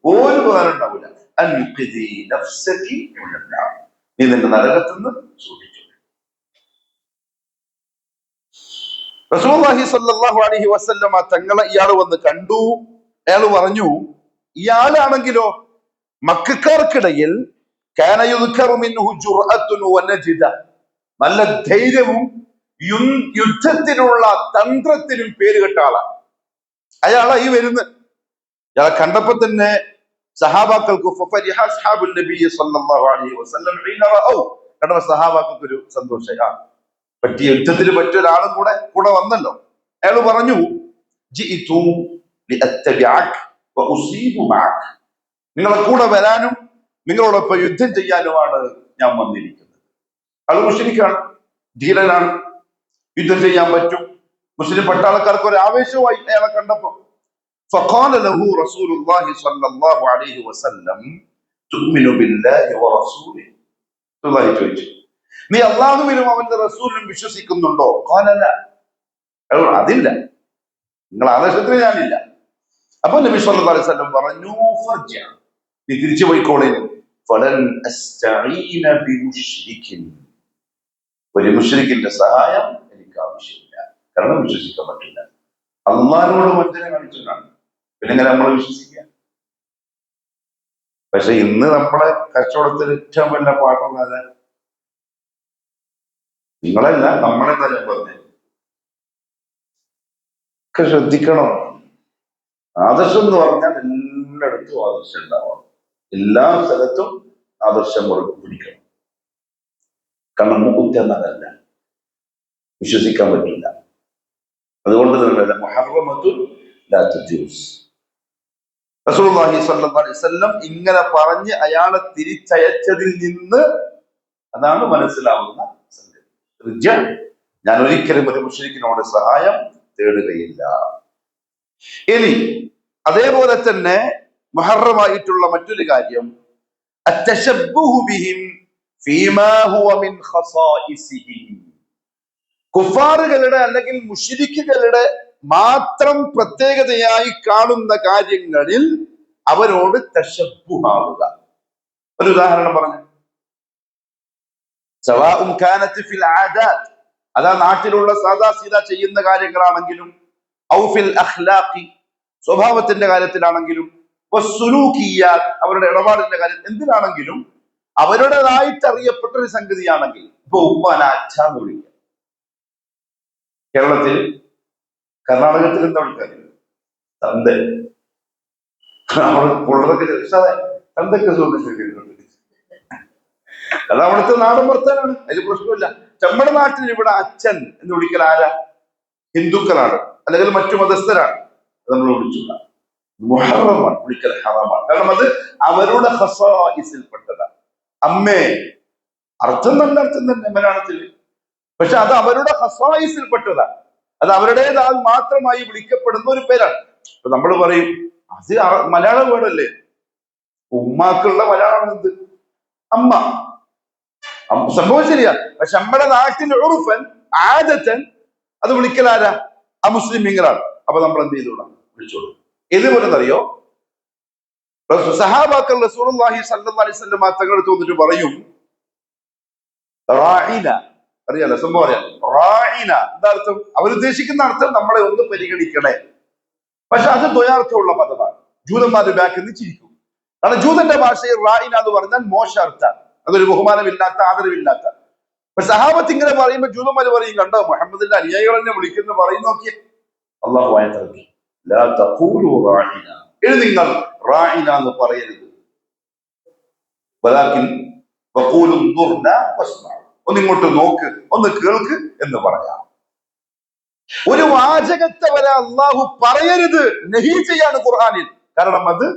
ഒരു ഉപകാരം ഉണ്ടാവില്ല. അൻഖിദി നഫ്സകി മിനന്നാർ. നീ നിന്റെ നരകത്തുനിന്ന് സൂക്ഷിച്ചു. റസൂലുള്ളാഹി സ്വല്ലല്ലാഹു അലൈഹി വസല്ലമ തങ്ങളെ ഇയാൾ വന്ന് കണ്ടു. അയാൾ പറഞ്ഞു, ഇയാളാണെങ്കിലോ മക്കക്കാർക്കിടയിൽ കാന യുദ്കറു മിൻഹു ജുർഅത്തുൻ വനജിദ, നല്ല ധൈര്യവും യുദ്ധത്തിനുള്ള തന്ത്രത്തിനും പേര് കേട്ട ആളാണ്. അയാളാ ഈ വരുന്നത്. ഇയാളെ കണ്ടപ്പോ തന്നെ സഹാബാക്കൾക്ക് സഹാബാക്കൾക്ക് ഒരു സന്തോഷമായി. പറ്റിയ യുദ്ധത്തിൽ മറ്റൊരാളും കൂടെ വന്നല്ലോ. അയാൾ പറഞ്ഞു, ജിഇതു ലിഅത്തബിഅക വഉസീബു മഅക, നിങ്ങളെ കൂടെ വരാനും നിങ്ങളോടൊപ്പം യുദ്ധം ചെയ്യാനുമാണ് ഞാൻ വന്നിരിക്കുന്നത്. അയാൾ മുശ്രിക്കാണ്, ധീരനാണ്, യുദ്ധം ചെയ്യാൻ പറ്റും. മുസ്ലിം പട്ടാളക്കാർക്ക് ഒരു ആവേശമായി അയാളെ കണ്ടപ്പോ. فقال له رسول الله صلى الله عليه وسلم تؤمن بالله ورسوله. അല്ലാഹു ചോദിച്ചു, നീ അല്ലാഹുവിലും അവന്റെ റസൂലിലും വിശ്വസിക്കുന്നുണ്ടോ? ഖാല ലാ, അതില്ല, നിങ്ങൾ ആദർശത്തിന് ഞാനില്ല. അപ്പൊ നബി സല്ലല്ലാഹു അലൈഹി വസല്ലം പറഞ്ഞു, ഫർജ, നീ തിരിച്ചു പോയിക്കോളെ. ഫലൻ അസ്തഈന ബിമുശ്രികിൻ, ഒരു മുശ്രിക്കിന്റെ സഹായം എനിക്ക് ആവശ്യമില്ല, കാരണം വിശ്വസിക്കാൻ പറ്റില്ല. അള്ളാഹിനോട് വഞ്ചന കാണിച്ചിട്ടാണ്, പിന്നെ എങ്ങനെ നമ്മൾ വിശ്വസിക്കുക? പക്ഷെ ഇന്ന് നമ്മളെ കച്ചവടത്തിൽ ഏറ്റവും വലിയ പാട്ടുള്ളത് നിങ്ങളല്ല, നമ്മളെന്നല്ല പറഞ്ഞത്. ഒക്കെ ശ്രദ്ധിക്കണം. ആദർശം എന്ന് പറഞ്ഞാൽ എല്ലായിടത്തും ആദർശം ഉണ്ടാവണം, എല്ലാ സ്ഥലത്തും ആദർശം പിടിക്കണം. കാരണം മുഹൂർത്തമല്ല, വിശ്വസിക്കാൻ പറ്റില്ല. അതുകൊണ്ട് തന്നെ മുഹറമത്തുൻ ലാ തുജൂസ്. റസൂലുള്ളാഹി സ്വല്ലല്ലാഹു അലൈഹി വസല്ലം ഇങ്ങനെ പറഞ്ഞ് അയാളെ തിരിച്ചയച്ചതിൽ നിന്ന് അതാണ് മനസ്സിലാവുന്ന സംഗതി. ഞാൻ ഒരിക്കലും ഒരു മുശ്രിക്കിനോട് സഹായം തേടുകയില്ല. ഇനി അതേപോലെ തന്നെ മുഹറമായിട്ടുള്ള മറ്റൊരു കാര്യം, അത്തശബ്ബുഹു ബിഹിം ഫീമാ ഹുവ മിൻ ഖസായിസിഹിം, കുഫാറുകളുടെ അല്ലെങ്കിൽ മുശ്രിക്കുകളുടെ മാത്രം പ്രത്യേകതയായി കാണുന്ന കാര്യങ്ങളിൽ അവരോട് തശബ്ബുഹാവുക. ഒരു ഉദാഹരണം പറഞ്ഞു, സവാഉൻ കാനത് ഫിൽ ആദാത്ത്, അതാ നാട്ടിലുള്ള സാദാ സീദാ ചെയ്യുന്ന കാര്യങ്ങളാണെങ്കിലും, ഔ ഫിൽ അഖ്ലാഖി, സ്വഭാവത്തിന്റെ കാര്യത്തിലാണെങ്കിലും, വസ്സുലൂകിയാത്ത്, അവരുടെ ഇടപാടിന്റെ കാര്യം എന്തിനാണെങ്കിലും അവരുടേതായിട്ട് അറിയപ്പെട്ട ഒരു സംഗതിയാണെങ്കിൽ, ഇപ്പൊ ഉപ്പാന അച്ഛാന്ന് വിളിക്കുക. കേരളത്തിൽ, കർണാടകത്തിൽ എന്താ വിളിക്കാറ്? തന്ത. നമ്മൾ ഉള്ളതൊക്കെ തന്തൊക്കെ ചോദിച്ചിട്ടുണ്ട്. അത് അവിടുത്തെ നാടൻ വർത്താനാണ്, അതിൽ പ്രശ്നമില്ല. നമ്മുടെ നാട്ടിൽ ഇവിടെ അച്ഛൻ എന്ന് വിളിക്കൽ ആരാ? ഹിന്ദുക്കളാണ് അല്ലെങ്കിൽ മറ്റു മതസ്ഥരാണ്. നമ്മൾ വിളിച്ചില്ല. മുഹറമാണ്, വിളിക്കൽ ഹറാമാണ്. കാരണം അത് അവരുടെ ഖസായിസിൽപ്പെട്ടതാണ്. അമ്മേ, അർത്ഥം നല്ല അർത്ഥം തന്നെ മലയാളത്തിൽ, പക്ഷെ അത് അവരുടെ ഖസായിസിൽപ്പെട്ടതാണ്. അത് അവരുടേതാൽ മാത്രമായി വിളിക്കപ്പെടുന്ന ഒരു പേരാണ്. ഇപ്പൊ നമ്മൾ പറയും അത് മലയാള വേർഡല്ലേ, ഉമ്മാക്കുള്ള മലയാളം എന്ത്? അമ്മ. സംഭവം ശരിയാ, പക്ഷെ നമ്മുടെ നാട്ടിൽ ഉറുഫൻ ആദത്തൻ അത് വിളിക്കലാരാ? അമുസ്ലിമീങ്ങളാണ്. അപ്പൊ നമ്മൾ എന്ത് ചെയ്തോളാം? വിളിച്ചോളൂ. ഇതുപോലെ അറിയോ, സഹാബാക്കൾ റസൂലുള്ളാഹി സ്വല്ലല്ലാഹു അലൈഹി വസല്ലം തങ്ങൾ തോന്നിട്ട് പറയും, റാഇന, അറിയാലോ സംഭവം അറിയാം. റാഇന എന്താ അർത്ഥം? അവരുദ്ദേശിക്കുന്ന അർത്ഥം നമ്മളെ ഒന്ന് പരിഗണിക്കണേ. പക്ഷെ അത് ദ്വയാർത്ഥമുള്ള പദമാണ്. ജൂതന്മാർ ബാക്കിൽ നിന്ന് ചിരിക്കും. കാരണം ജൂതന്റെ ഭാഷയിൽ റാഇന എന്ന് പറഞ്ഞാൽ മോശ അർത്ഥാണ്, അതൊരു ബഹുമാനമില്ലാത്ത, ആദരവില്ലാത്ത. പക്ഷെ സഹാബത്ത് ഇങ്ങനെ പറയുമ്പോൾ ജൂതന്മാർ പറയും, കണ്ടോ മുഹമ്മദിന്റെ അനുയായികൾ തന്നെ വിളിക്കുന്നു പറയും. നോക്കിയേ, അല്ലാഹു ആയത്തിറക്കി, ലാ തഖൂലു റാഇന, ഇത് നിങ്ങൾ റാഇന എന്ന് പറയരുത്, വലാകിൻ വഖൂലു ദുർന വസ്മഉ, ഒന്നിങ്ങോട്ട് നോക്ക്, ഒന്ന് കേൾക്ക് എന്ന് പറയാം. ഒരു വാചകത്തെ വരെ അള്ളാഹു പറയരുത്, നഹി ചെയ്യാണ് ഖുർആനിൽ. കാരണം അത്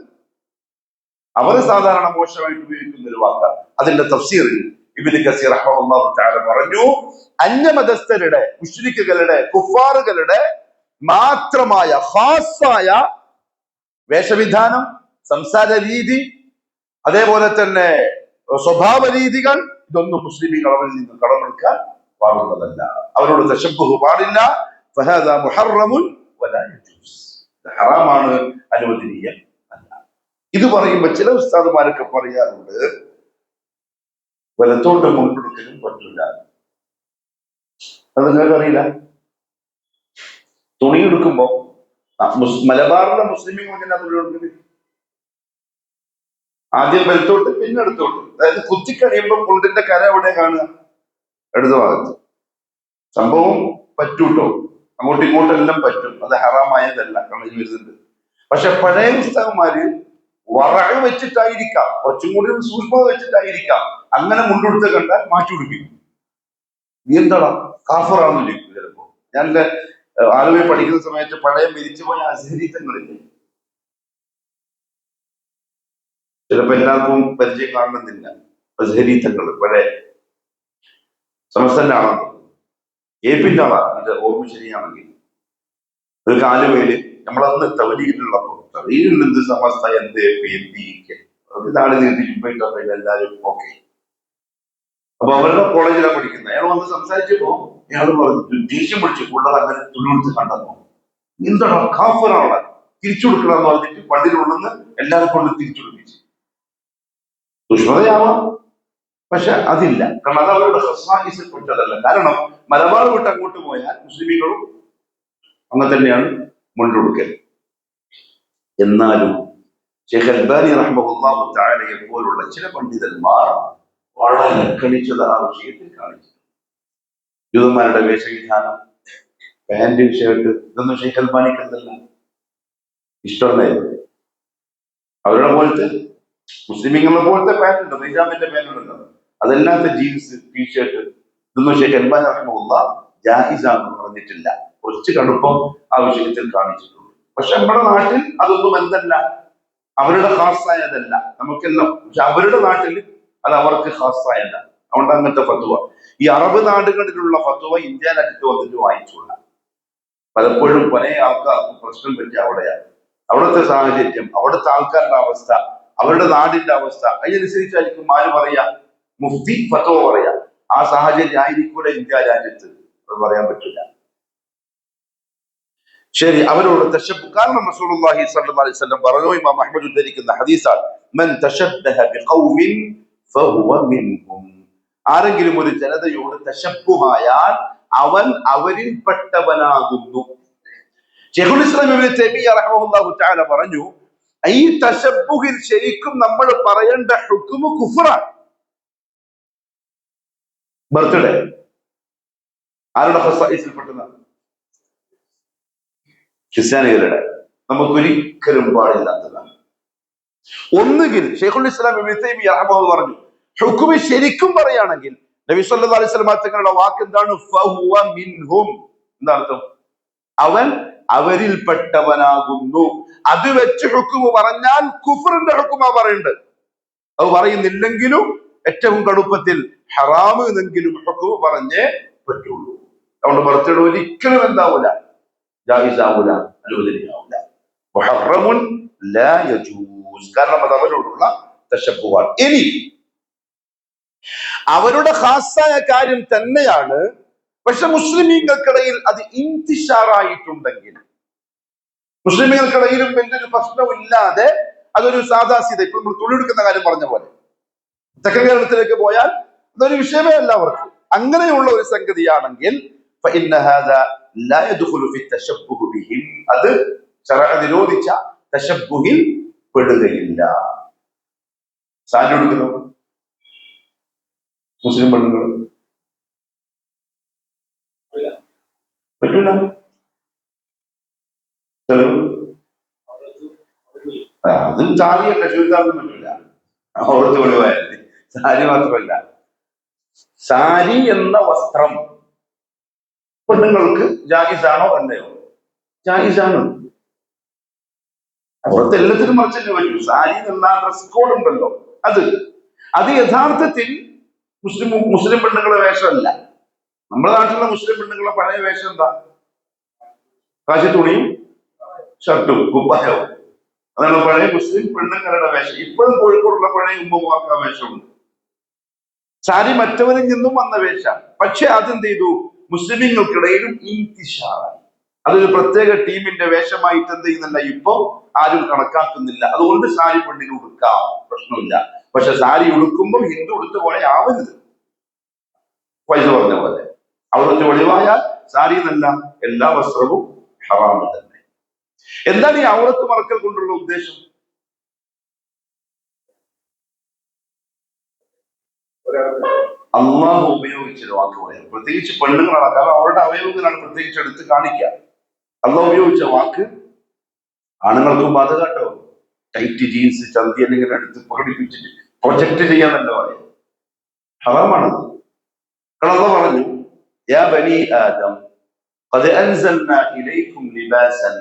അവർ സാധാരണ മോശമായിട്ട് ഉപയോഗിക്കുന്ന ഒരു വാക്കാണ്. അതിന്റെ തഫ്സീറിൽ ഇബ്നു കസീർ റഹ്മത്തുള്ളാഹി തആല പറഞ്ഞു, അന്യമതസ്ഥരുടെ, മുശ്രിക്കുകളുടെ, കുഫാറുകളുടെ മാത്രമായ ഖാസായ വേഷവിധാനം, സംസാര രീതി, അതേപോലെ തന്നെ സ്വഭാവ രീതികൾ, ഇതൊന്നും മുസ്ലിമീങ്ങൾ അവരിൽ നിന്ന് കടമെടുക്കാൻ പാടുള്ളതല്ല. അവരോട് തശബ്ബുഹ് പാടില്ല. ഫഹാദാ മുഹറമുൻ വലാ യജൂസ്, ഹറാമാണ്, അനുവദനീയം അല്ല. ഇത് പറയുമ്പോൾ ചില ഉസ്താദുമാരൊക്കെ പറയാറുണ്ട്, വലത്തോട്ട് മുൻകൊടുക്കലും പറ്റില്ല. അത് നിങ്ങൾക്ക് അറിയില്ല. തുണി എടുക്കുമ്പോ മലബാറിലെ മുസ്ലിമീങ്ങൾ എങ്ങനെ തുണി കൊടുക്കുന്നത്? ആദ്യം വലത്തോട്ട് പിന്നെ എടുത്തോട്ട്, അതായത് കുത്തിക്കഴിയുമ്പോൾ മുണ്ടിന്റെ കര എവിടെ കാണുക? ഇടതു ഭാഗത്ത്. സംഭവം പറ്റൂട്ടോ, അങ്ങോട്ടും ഇങ്ങോട്ടും എല്ലാം പറ്റും, അത് ഹറാമായതല്ല, കളഞ്ഞു വരുന്നുണ്ട്. പക്ഷെ പഴയ പുസ്തകന്മാര് വറഴ് വെച്ചിട്ടായിരിക്കാം, കുറച്ചും കൂടി സൂക്ഷ്മത വെച്ചിട്ടായിരിക്കാം അങ്ങനെ മുണ്ടെടുത്ത് കണ്ടാൽ മാറ്റി പിടിപ്പിക്കും. നീ എന്താടാ കാഫറാണെന്ന് ചോദിക്കും ചിലപ്പോ. ഞാൻ ആലുവയിൽ പഠിക്കുന്ന സമയത്ത് പഴയ മരിച്ചുപോയ അസഹരീത്തങ്ങളില്ലേ, ചിലപ്പോ എല്ലാവർക്കും പരിചയം കാണണമെന്നില്ല. അസഹരീത്തങ്ങൾ പഴയ സമസ്തന്റെ ആളാണ്, ഏപ്പിന്റെ ആളാണ് എന്റെ ഓർമ്മ ശരിയാണെങ്കിൽ. ഒരു ആലുവയില് നമ്മളന്ന് തവലീലുള്ളപ്പോ, തവലീലിൽ എന്ത് സമസ്ത എന്ത് ഇതാണ് നീട്ടിപ്പോയിട്ടപ്പോ എല്ലാവരും ഓക്കെ. അപ്പൊ അവരുടെ കോളേജിലാണ് പഠിക്കുന്നത്. അയാൾ വന്ന് സംസാരിച്ചപ്പോ അയാൾ പറഞ്ഞു, ദേഷ്യം പിടിച്ചു കൂടുതൽ അങ്ങനെ തുള്ളിയെടുത്ത് കണ്ടപ്പോ, എന്താണ് കാഫറാണ് തിരിച്ചു കൊടുക്കണമെന്ന് പറഞ്ഞിട്ട് പള്ളിയിലുണ്ടെന്ന് എല്ലാവരും കൊണ്ട് തിരിച്ചു കൊടുപ്പിച്ചു. ദുഷ്മതയാവാം, പക്ഷെ അതില്ല. കാരണം അത് അവരുടെ ഹസ്വാഹിസിൽ പെട്ടതല്ല. കാരണം മലബാർ വിട്ട് അങ്ങോട്ട് പോയാൽ മുസ്ലിമീങ്ങളും അങ്ങനെ തന്നെയാണ് മുൻകൊടുക്കൽ. എന്നാലും ശൈഖ് അൽബാനി റഹ്മഹുല്ലാഹു തആലയെ പോലുള്ള ചില പണ്ഡിതന്മാർ വളരെ കണിച്ചത് ആ വിഷയത്തിൽ കാണിച്ചു. ജൂതന്മാരുടെ വേഷവിധാനം, പാന്റ് ഷർട്ട്, ഇതൊന്നും ശൈഖ് അൽബാനിക്ക് എന്തല്ല ഇഷ്ടമല്ലായിരുന്നു. അവരുടെ പോലത്തെ മുസ്ലിമീങ്ങളെ പോലത്തെ പാന്റ് ഉണ്ട്, നിജാമിന്റെ പാന്റ് ഉണ്ടല്ലോ, അതല്ലാത്ത ജീൻസ് ടീഷർട്ട് ഇതൊന്നും ശൈഖ് അൽബാനി റഹ്മഹുല്ലാഹ് ജായിസാണെന്ന് പറഞ്ഞിട്ടില്ല. കുറച്ച് കടുപ്പം ആ വിഷയത്തിൽ കാണിച്ചിട്ടുണ്ട്. പക്ഷെ നമ്മുടെ നാട്ടിൽ അതൊന്നും എന്തല്ല, അവരുടെ ഖാസായതല്ല, നമുക്കെല്ലാം. പക്ഷെ അവരുടെ നാട്ടിൽ അത് അവർക്ക് ഖാസായല്ല. അതുകൊണ്ട് അങ്ങനത്തെ ഫത്വ ഈ അറബ് നാടുകളിലുള്ള ഫത്വ ഇന്ത്യ രാജ്യത്ത് വന്നിട്ട് വായിച്ചുള്ള പലപ്പോഴും പല ആൾക്കാർക്കും പ്രശ്നം പറ്റിയ അവിടെയാണ്. അവിടുത്തെ സാഹചര്യം, അവിടുത്തെ ആൾക്കാരുടെ അവസ്ഥ, അവരുടെ നാടിന്റെ അവസ്ഥ, അതിനനുസരിച്ചായിരിക്കും ആര് പറയാ, മുഫ്തി ഫത്വ പറയാ. ആ സാഹചര്യം ആയിരിക്കൂല ഇന്ത്യ രാജ്യത്ത്, അത് പറയാൻ പറ്റില്ല. ശരി, അവരോട് കാരണം റസൂലുള്ളാഹി സ്വല്ലല്ലാഹു അലൈഹി വസല്ലം പറഞ്ഞു, ഇമാം അഹ്മദ് ഉദ്ധരിക്കുന്ന ഹദീസാണ്, മൻ തശബ്ബഹ ബിഖൗമിൻ ഫഹുവ മിൻഹും. ആരെങ്കിലും ഒരു ജനതയോട് തശബ്ബുഹായാൽ അവൻ അവരിൽപ്പെട്ടവനാകുന്നു. ശൈഖുൽ ഇസ്ലാം ഇബ്നു തൈമിയ്യ റഹ്മഹുല്ലാഹു തആല പറഞ്ഞു, ഈ തശബ്ബുഹിൽ ശരിക്കും നമ്മൾ പറയേണ്ട ഹുക്മു കുഫ്റാണ്. ബർത്ത്ഡേ ആരുടെ ഖസായിസിൽപ്പെട്ടതാണ്? ക്രിസ്ത്യാനികളുടെ. നമുക്കൊരിക്കലും പാടില്ലാത്തതാണ്. ഒന്നുകിൽ ശൈഖുൽ ഇസ്ലാം ഇബ്നു തൈമിയ്യ റഹ്മഹുല്ലാഹു പറഞ്ഞു, ഹുക്മ് ശരിക്കും പറയുകയാണെങ്കിൽ നബി സല്ലല്ലാഹു അലൈഹി വസല്ലം തങ്ങളുടെ വാക്ക് എന്താണ്? ഫഹുവ മിൻഹും. എന്താർത്ഥം? അവൻ അവരിൽപ്പെട്ടവനാകുന്നു. അത് വെച്ച് ഹുക്മ് പറഞ്ഞാൽ കുഫറിന്റെ ഹുക്മാ പറയേണ്ടത്. അത് പറയുന്നില്ലെങ്കിലും ഏറ്റവും കടുപ്പത്തിൽ ഹറാമ് എന്നെങ്കിലും ഹുക്മ് പറഞ്ഞേ പറ്റുള്ളൂ. അതുകൊണ്ട് ബർത്ത്ഡേ ഒരിക്കലും എന്താവൂല, ജായിസാവൂല, അനുവദനീയമാവൂല. മുഹറമുൻ ലാ യജൂസ്. കാരണം അത് അവരോടുള്ള തശബ്ബുഹാണ്. ഇനി അവരുടെ ഖാസായ കാര്യം തന്നെയാണ്, പക്ഷെ മുസ്ലിമീങ്ങൾക്കിടയിൽ അത് ഇന്തിശാറായിട്ടുണ്ടെങ്കിൽ, മുസ്ലിമീങ്ങൾക്കിടയിലും വലിയൊരു പ്രശ്നമില്ലാതെ അതൊരു സാദാസീത, ഇപ്പൊ നമ്മൾ തുണിയെടുക്കുന്ന കാര്യം പറഞ്ഞ പോലെ തെക്കൻ കേരളത്തിലേക്ക് പോയാൽ അതൊരു വിഷയമേ അല്ല അവർക്ക്. അങ്ങനെയുള്ള ഒരു സംഗതിയാണെങ്കിൽ അത് ശറഅ നിരോധിച്ച തശബ്ബുഹിൽ പെടുകയില്ല. സാരി എടുക്കുന്നു മുസ്ലിം പെണ്ണുങ്ങൾ പറ്റൂല. അതും സാരിയല്ല, ചുരിദാറും പറ്റൂല. അവിടുത്തെ ഒഴിവായാൽ സാരി മാത്രമല്ല, സാരി എന്ന വസ്ത്രം പെണ്ണുങ്ങൾക്ക് ജായിസാണോ അല്ലയോ? ജായിസാണ്. അവിടുത്തെ എല്ലാത്തിനും മറിച്ചല്ലേ പറ്റൂ. സാരി എന്ന ഡ്രസ് കോഡ് ഉണ്ടല്ലോ, അത് യഥാർത്ഥത്തിൽ മുസ്ലിം പെണ്ണുങ്ങളുടെ വേഷമല്ല. നമ്മുടെ നാട്ടിലുള്ള മുസ്ലിം പെണ്ണുങ്ങളുടെ പഴയ വേഷം എന്താ? കാശിത്തുണിയും ഷർട്ടും കുപ്പായവും. അതാണ് പഴയ മുസ്ലിം പെണ്ണുങ്ങളുടെ വേഷം. ഇപ്പോഴും കോഴിക്കോടുള്ള പഴയ ഉമ്മമാർക്ക് ആ വേഷമുണ്ട്. സാരി മറ്റവരിൽ നിന്നും വന്ന വേഷമാണ്. പക്ഷെ അതെന്ത് ചെയ്തു? മുസ്ലിമീങ്ങൾക്കിടയിലും ഇന്തിശാറായി. അതൊരു പ്രത്യേക ടീമിന്റെ വേഷമായിട്ട് എന്ത് ചെയ്യുന്നില്ല, ഇപ്പൊ ആരും കണക്കാക്കുന്നില്ല. അതുകൊണ്ട് സാരി പെണ്ണിന് ഉടുക്കാം, പ്രശ്നമില്ല. പക്ഷെ സാരി ഉടുക്കുമ്പോൾ ഹിന്ദു ഉടുത്ത പോലെ ആവരുത്. പൈസ പറഞ്ഞ പോലെ അവിടുത്തെ ഒഴിവായാൽ സാരി എന്നല്ല എല്ലാ വസ്ത്രവും ഹറാമ് തന്നെ. എന്താണ് ഈ ഔറത്ത് മറക്കൽ കൊണ്ടുള്ള ഉദ്ദേശം? അള്ളാഹു ഉപയോഗിച്ചൊരു വാക്ക് പറയാം, പ്രത്യേകിച്ച് പെണ്ണുങ്ങളാണ്. കാരണം അവരുടെ അവയവങ്ങളാണ് പ്രത്യേകിച്ച് എടുത്ത് കാണിക്കുക. അള്ളാഹു ഉപയോഗിച്ച വാക്ക് ആണുങ്ങൾക്കും ബാധക കേട്ടോ. ടൈറ്റ് ജീൻസ് ചന്തി അല്ലെങ്കിൽ എടുത്ത് പ്രകടിപ്പിച്ചിട്ട് പ്രൊജക്ട് ചെയ്യാന്നല്ല പറയാം, ഹറാമാണത്. കാരണം അള്ളാഹു പറഞ്ഞു, യാ ബനി ആദം ഖദ് അൻസൽനാ ഇലൈക്കും ലിബാസൻ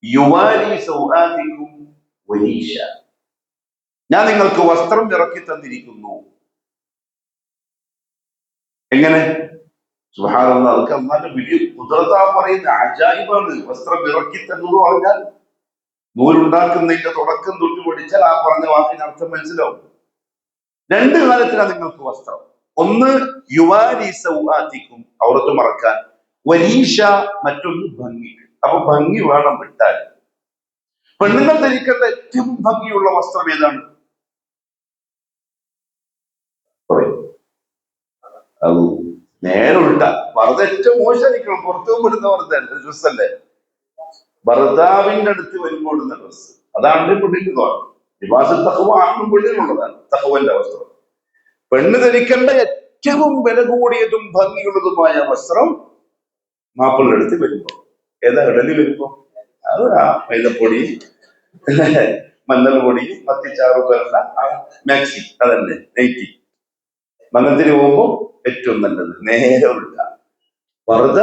യുവാരി സൗആതികും വരീഷ, ഞാൻ നിങ്ങൾക്ക് വസ്ത്രം ഇറക്കി തന്നിരിക്കുന്നു. എങ്ങനെ? സുബ്ഹാനല്ലാഹ്, അതൊക്കെ അല്ലാഹുവിന്റെ വലിയ ഖുദ്റത്താ പറയുന്ന, അജായിബാണ്. വസ്ത്രം ഇറക്കി തന്നു പറഞ്ഞാൽ നൂലുണ്ടാക്കുന്നതിന്റെ തുടക്കം തൊട്ട് പഠിച്ചാൽ ആ പറഞ്ഞ വാക്കിന് അർത്ഥം മനസ്സിലാവും. രണ്ട് കാലത്തിലാണ് നിങ്ങൾക്ക് വസ്ത്രം. ഒന്ന് യുവാരി സൗആതികും, ഔറത്ത് മറക്കാൻ, വരീഷ മറ്റൊന്ന് ഭംഗിക്ക്. അപ്പൊ ഭംഗി വേണം വിട്ടാൽ. പെണ്ണുങ്ങൾ ധരിക്കേണ്ട ഏറ്റവും ഭംഗിയുള്ള വസ്ത്രം ഏതാണ്? അത് നേരെ ഉൾട്ട. വറുത ഏറ്റവും മോശമായിരിക്കണം. പുറത്തു പോകുമ്പോഴുന്ന വറുത ഡ്രസ്സല്ലേ, ഭർത്താവിന്റെ അടുത്ത് വരുമ്പോൾ ഇടുന്ന ഡ്രസ്സ്. അതാണ് പെണ്ണിന്റെ തോന്നൽ. വിവാസ തഖ്വ ആണും പെണ്ണിനുള്ളതാണ് തഖ്വന്റെ വസ്ത്രം. പെണ്ണ് ധരിക്കേണ്ട ഏറ്റവും വില കൂടിയതും ഭംഗിയുള്ളതുമായ വസ്ത്രം മാപ്പിളുടെ അടുത്ത് വരുമ്പോ ഏതാ ഇടലി വരുമ്പോ അത് ആ മൈദപ്പൊടി, മഞ്ഞൾ പൊടി, മത്തിച്ചാറ് പേരുടെ മാക്സി, അതന്നെ നൈറ്റി. മംഗലത്തിന് പോകുമ്പോ ഏറ്റവും നല്ലത് നേരെ ഉള്ള പർദ്ദ.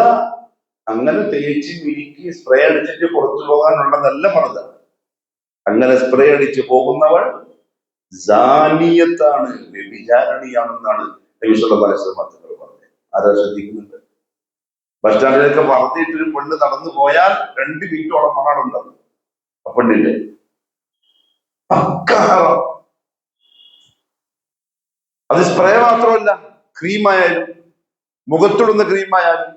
അങ്ങനെ തേച്ച് മിനുക്കി സ്പ്രേ അടിച്ചിട്ട് പുറത്തു പോകാനുള്ളതല്ല പർദ്ദ. അങ്ങനെ സ്പ്രേ അടിച്ച് പോകുന്നവൾ ജാനിയത്താണ്, വ്യഭിചാരിണിയാണെന്നാണ് നബി സല്ലല്ലാഹു അലൈഹി വസല്ലം പറഞ്ഞത്. ആരാ ശ്രദ്ധിക്കുന്നുണ്ട്? ബസ് സ്റ്റാൻഡിലൊക്കെ വളർത്തിയിട്ടൊരു പെണ്ണ് നടന്നു പോയാൽ 2 മിനിറ്റോളം മണമുണ്ടാവും ആ പെണ്ണിന്റെ. അത് സ്പ്രേ മാത്രമല്ല, ക്രീമായാലും മുഖത്തിടുന്ന ക്രീമായാലും.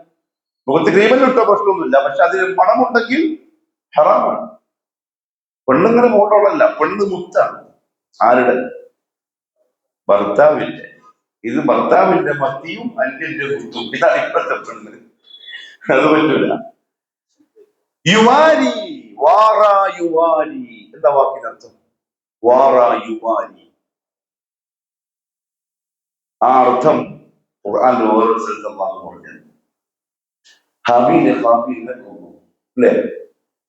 മുഖത്ത് ക്രീമെല്ലാം ഇട്ടോ പ്രശ്നമൊന്നുമില്ല, പക്ഷെ അതിന് പണമുണ്ടെങ്കിൽ ഹറാമാണ്. പെണ്ണുങ്ങളെ മോട്ടോളല്ല, പെണ്ണ് മുത്താണ്. ആരുടെ? ഭർത്താവിന്റെ. ഇത് ഭർത്താവിന്റെ മത്തിയും അന്യന്റെ മുത്തും. ഇതാണ് ഇപ്പോഴത്തെ പെണ്ണ്. അത് പറ്റൂല. യുവാരി, വാറാ യുവാരി, എന്താ വാക്കിനർത്ഥം? വാറാ യുവാരി. ആ അർത്ഥം ഖുർആനിൽ ഓരോ സ്ഥലത്തും അല്ലാഹു പറഞ്ഞു. ഹാബീലിനെ കൊന്നു, അല്ലേ?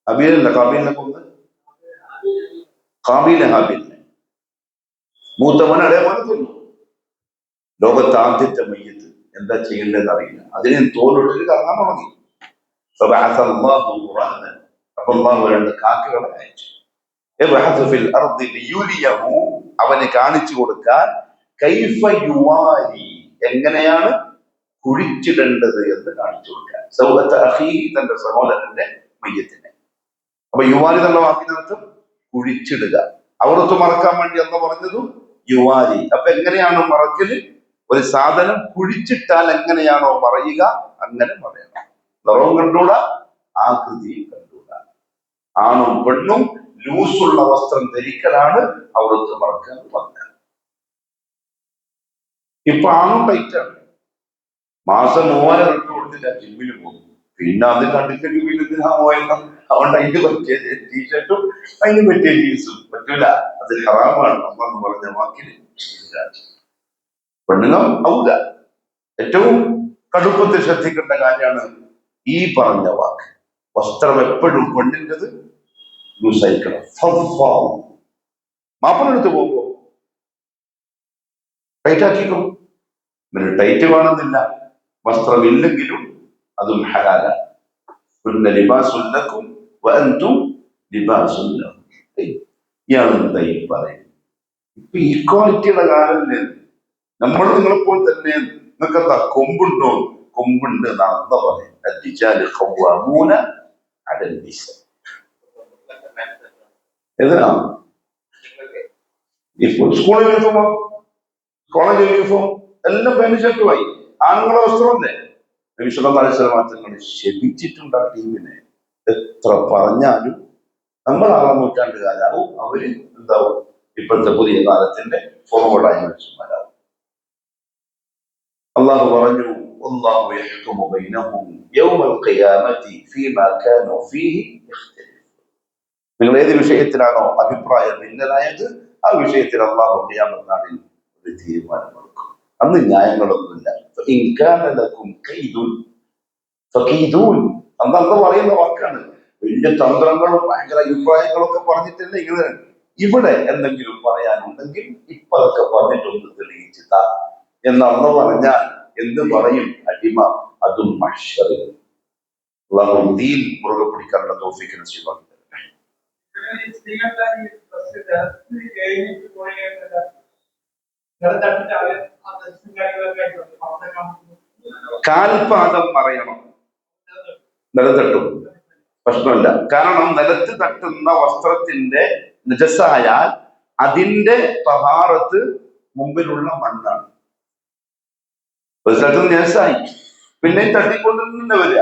ഹബീലല്ല ഹാബീലിനെ കൊന്ന്. ഹാബീലിനെ മൂത്തവൻ ഇളയമോനെ കൊന്നു. ലോകത്ത് ആദ്യത്തെ മയ്യത്ത് എന്താ ചെയ്യേണ്ടതെന്ന് അറിയില്ല. അതിനെ തോലിട്ടിട്ട് കറങ്ങാൻ തുടങ്ങി. അപ്പൊ അല്ലാഹു 2 കാക്കകളെ അയച്ചു. അവന് കാണിച്ചു കൊടുക്കാൻ കൈഫ യുവാരി, എങ്ങനെയാണ് കുഴിച്ചിടേണ്ടത് എന്ന് കാണിച്ചു കൊടുക്കാൻ. സൗഹത്ത് അഖീഹി, തന്റെ സഹോദരന്റെ മയ്യത്തിനെ. അപ്പൊ യുവാരി എന്നുള്ള വാക്കിനർത്ഥം കുഴിച്ചിടുക. അവിടത്ത് മറക്കാൻ വേണ്ടി എന്ന് പറഞ്ഞതും യുവാരി. അപ്പൊ എങ്ങനെയാണ് മറക്കല്? ഒരു സാധനം കുഴിച്ചിട്ടാൽ എങ്ങനെയാണോ പറയുക അങ്ങനെ പറയണം. നിറവും കണ്ടൂടാ, ആകൃതിയും കണ്ടൂടാ. ആണും പെണ്ണും ലൂസുള്ള വസ്ത്രം ധരിക്കലാണ് അവിടത്ത് മറക്കാൻ പറഞ്ഞത്. ഇപ്പൊ ആണും ടൈറ്റാണ്. മാസം 3000 റിട്ട് കൊടുത്തില്ല, ജിമ്മിൽ പോകും. പിന്നെ അത് കണ്ടിട്ട് വീട്ടിൽ പോയണം. അതുകൊണ്ട് അതിന് പറ്റിയ ടീഷർട്ടും അതിന് പറ്റിയ ജീൻസും പറ്റൂല. അത് ഹറാമാണ് അള്ളാഹു പറഞ്ഞ വാക്കിന്. പെണ്ണുങ്ങൾ ഔല ഏറ്റവും കടുപ്പത്തിൽ ശ്രദ്ധിക്കേണ്ട കാര്യമാണ് ഈ പറഞ്ഞ വാക്ക്. വസ്ത്രം എപ്പോഴും പെണ്ണിൻ്റെത് ലൂസായിരിക്കണം. മാപ്പിളെടുത്ത് പോകുമ്പോ ടൈറ്റാക്കിക്കും. പിന്നെ ടൈറ്റ് വേണമെന്നില്ല, വസ്ത്രമില്ലെങ്കിലും അതും ഹലാലാണ്. പിന്നെ ലിബാസുല്ലക്കും വഅൻതും ലിബാസുല്ലഹും. ഇയാളെന്താ ഈ പറയും? ഇപ്പൊ ഈക്വാലിറ്റിയുടെ കാലല്ലേ? നമ്മൾ നിങ്ങളെപ്പോൾ തന്നെ. നിങ്ങൾക്ക് എന്താ കൊമ്പുണ്ടോ? കൊമ്പുണ്ട് എന്നാണ് എന്താ പറയും. ഏതാ ഇപ്പൊ സ്കൂൾ യൂണിഫോമോ കോളേജ് യൂണിഫോം എല്ലാം പാന്റ് ഷർട്ടുമായി. ആണുങ്ങളെ വസ്ത്രമല്ലേ? നബി സല്ലല്ലാഹു അലൈഹി വസല്ലം തങ്ങൾ ശപിച്ചിട്ടുണ്ട് ആ ടീമിനെ. എത്ര പറഞ്ഞാലും നമ്മൾ 6 നൂറ്റാണ്ടുകാരാവും, അവര് എന്താവും? ഇപ്പോഴത്തെ പുതിയ കാലത്തിന്റെ ഫോർവേഡായ മനുഷ്യന്മാരാവും. അള്ളാഹു പറഞ്ഞു, വല്ലാഹു യഹ്കുമു ബൈനഹും യൗമൽ ഖിയാമത്തി ഫീമാ കാനൂ ഫീഹി യഖ്തലിഫൂൻ. നിങ്ങൾ ഏത് വിഷയത്തിലാണോ അഭിപ്രായ ഭിന്നരായത് ആ വിഷയത്തിൽ അള്ളാഹു ഖിയാമത്ത് നാളിൽ ഒരു തീരുമാനമെടുക്കും. അന്ന് ന്യായങ്ങളൊന്നുമില്ല. ഇൻ കാന ലക്കും കൈദുൻ ഫകീദൂൻ. അന്ന് പറയുന്ന വാക്കാണ്. വലിയ തന്ത്രങ്ങളും ഭയങ്കര അഭിപ്രായങ്ങളൊക്കെ പറഞ്ഞിട്ടില്ല. ഇങ്ങനെ ഇവിടെ എന്തെങ്കിലും പറയാനുണ്ടെങ്കിൽ ഇപ്പൊ അതൊക്കെ പറഞ്ഞിട്ടൊന്ന് തെളിയിച്ചിട്ട എന്നന്ന് പറഞ്ഞാൽ എന്ത് പറയും അടിമ? അതും മഹ്ശറിൽ. അള്ളാഹു ദീൻ മുറുകെ പിടിക്കാനുള്ള തൗഫീഖ് നസീബാക്കി തരട്ടെ. കാൽപാദം മറയണം. നിലത്തട്ടും പ്രശ്നമില്ല. കാരണം നിലത്ത് തട്ടുന്ന വസ്ത്രത്തിന്റെ നജസായാൽ അതിന്റെ തഹാറത്ത് മുമ്പിലുള്ള മണ്ണാണ്. ഒരു സ്ഥലത്ത് നജസായി പിന്നെ തട്ടിക്കൊണ്ട് തന്നെ വരിക.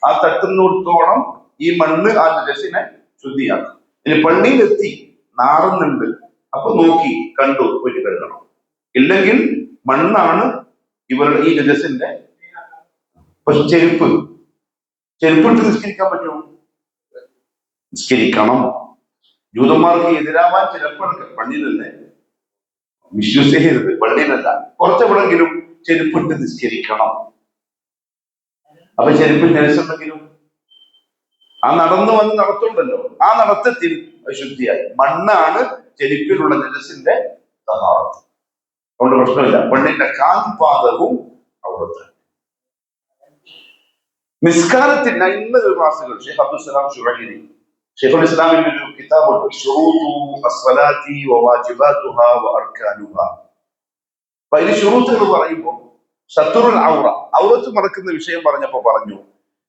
ആ തട്ടുന്നിടത്തോളം ഈ മണ്ണ് ആ നജസിനെ ശുദ്ധിയാക്കും. ഇനി പള്ളിയിലെത്തി നാറുന്നുണ്ട്, അപ്പൊ നോക്കി കണ്ടു പോയിട്ട് കഴുകണം. ഇല്ലെങ്കിൽ മണ്ണാണ് ഇവരുടെ ഈ നജസിന്റെ. പക്ഷെ ചെരുപ്പിട്ട് നിസ്കരിക്കാൻ പറ്റുമോ? നിസ്കരിക്കണം. ജൂതന്മാർക്ക് എതിരാവാൻ ചിലപ്പോഴൊക്കെ പള്ളിയിലല്ലേ, വിശ്വസിക്കരുത്, പള്ളിയിലല്ല, കുറച്ചെവിടെങ്കിലും ചെരുപ്പിട്ട് നിസ്കരിക്കണം. അപ്പൊ ചെരുപ്പിൽ നജസുണ്ടെങ്കിലും ആ നടന്നു വന്ന് നടത്തുണ്ടല്ലോ, ആ നടത്തത്തിൽ അശുദ്ധിയായി. മണ്ണാണ് ചെരുപ്പിലുള്ള നജസിന്റെ തഹാറത്ത്. അതുകൊണ്ട് പ്രശ്നമില്ല. പെണ്ണിന്റെ കാൽപാദവും അവിടുത്തെ നിസ്കാരത്തിന് ഇന്ന് ക്ലാസ്സുകൾ ഷെയ്ഖ് അബ്ദുൽ സലാം ശുറൈനി, ഷെയ്ഖുൽ ഇസ്ലാമിന്റെ ഒരു കിതാബുണ്ട്, ശുറൂതു അസ്സലാത്തി വവാജിബാതുഹാ വഅർകാനുഹാ. അപ്പൊ അതിൽ ശുറൂത്തുകൾ പറയുമ്പോൾ സത്തുറുൽ ഔറ, ഔറത്ത് മറക്കുന്ന വിഷയം പറഞ്ഞപ്പോ പറഞ്ഞു,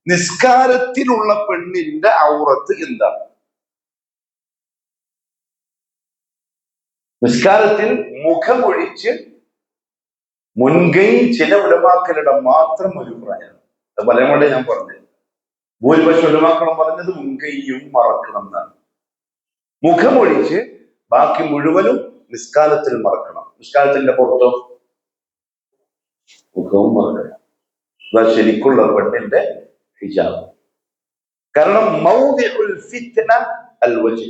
നിസ്കാരത്തിലുള്ള പെണ്ണിന്റെ ഔറത്ത് എന്താണ്? നിസ്കാരത്തിൽ മുഖമൊഴിച്ച് മുൻകൈ ചില ഉലമാക്കളുടെ മാത്രം അഭിപ്രായമാണ്. പലമുടെ ഞാൻ പറഞ്ഞത്, ഭൂരിപക്ഷം ഉലമാക്കളും പറഞ്ഞത് മുൻകൈയും മറക്കണം എന്നാണ്. മുഖമൊഴിച്ച് ബാക്കി മുഴുവനും നിസ്കാരത്തിൽ മറക്കണം. നിസ്കാരത്തിന്റെ പുറത്തോ മുഖവും മറക്കണം. അതാ ശരിക്കുള്ള പെണ്ണിന്റെ ഹിജാബ്. കാരണം മൗദിഉൽ ഫിത്ന അൽ വജ്ഹ്.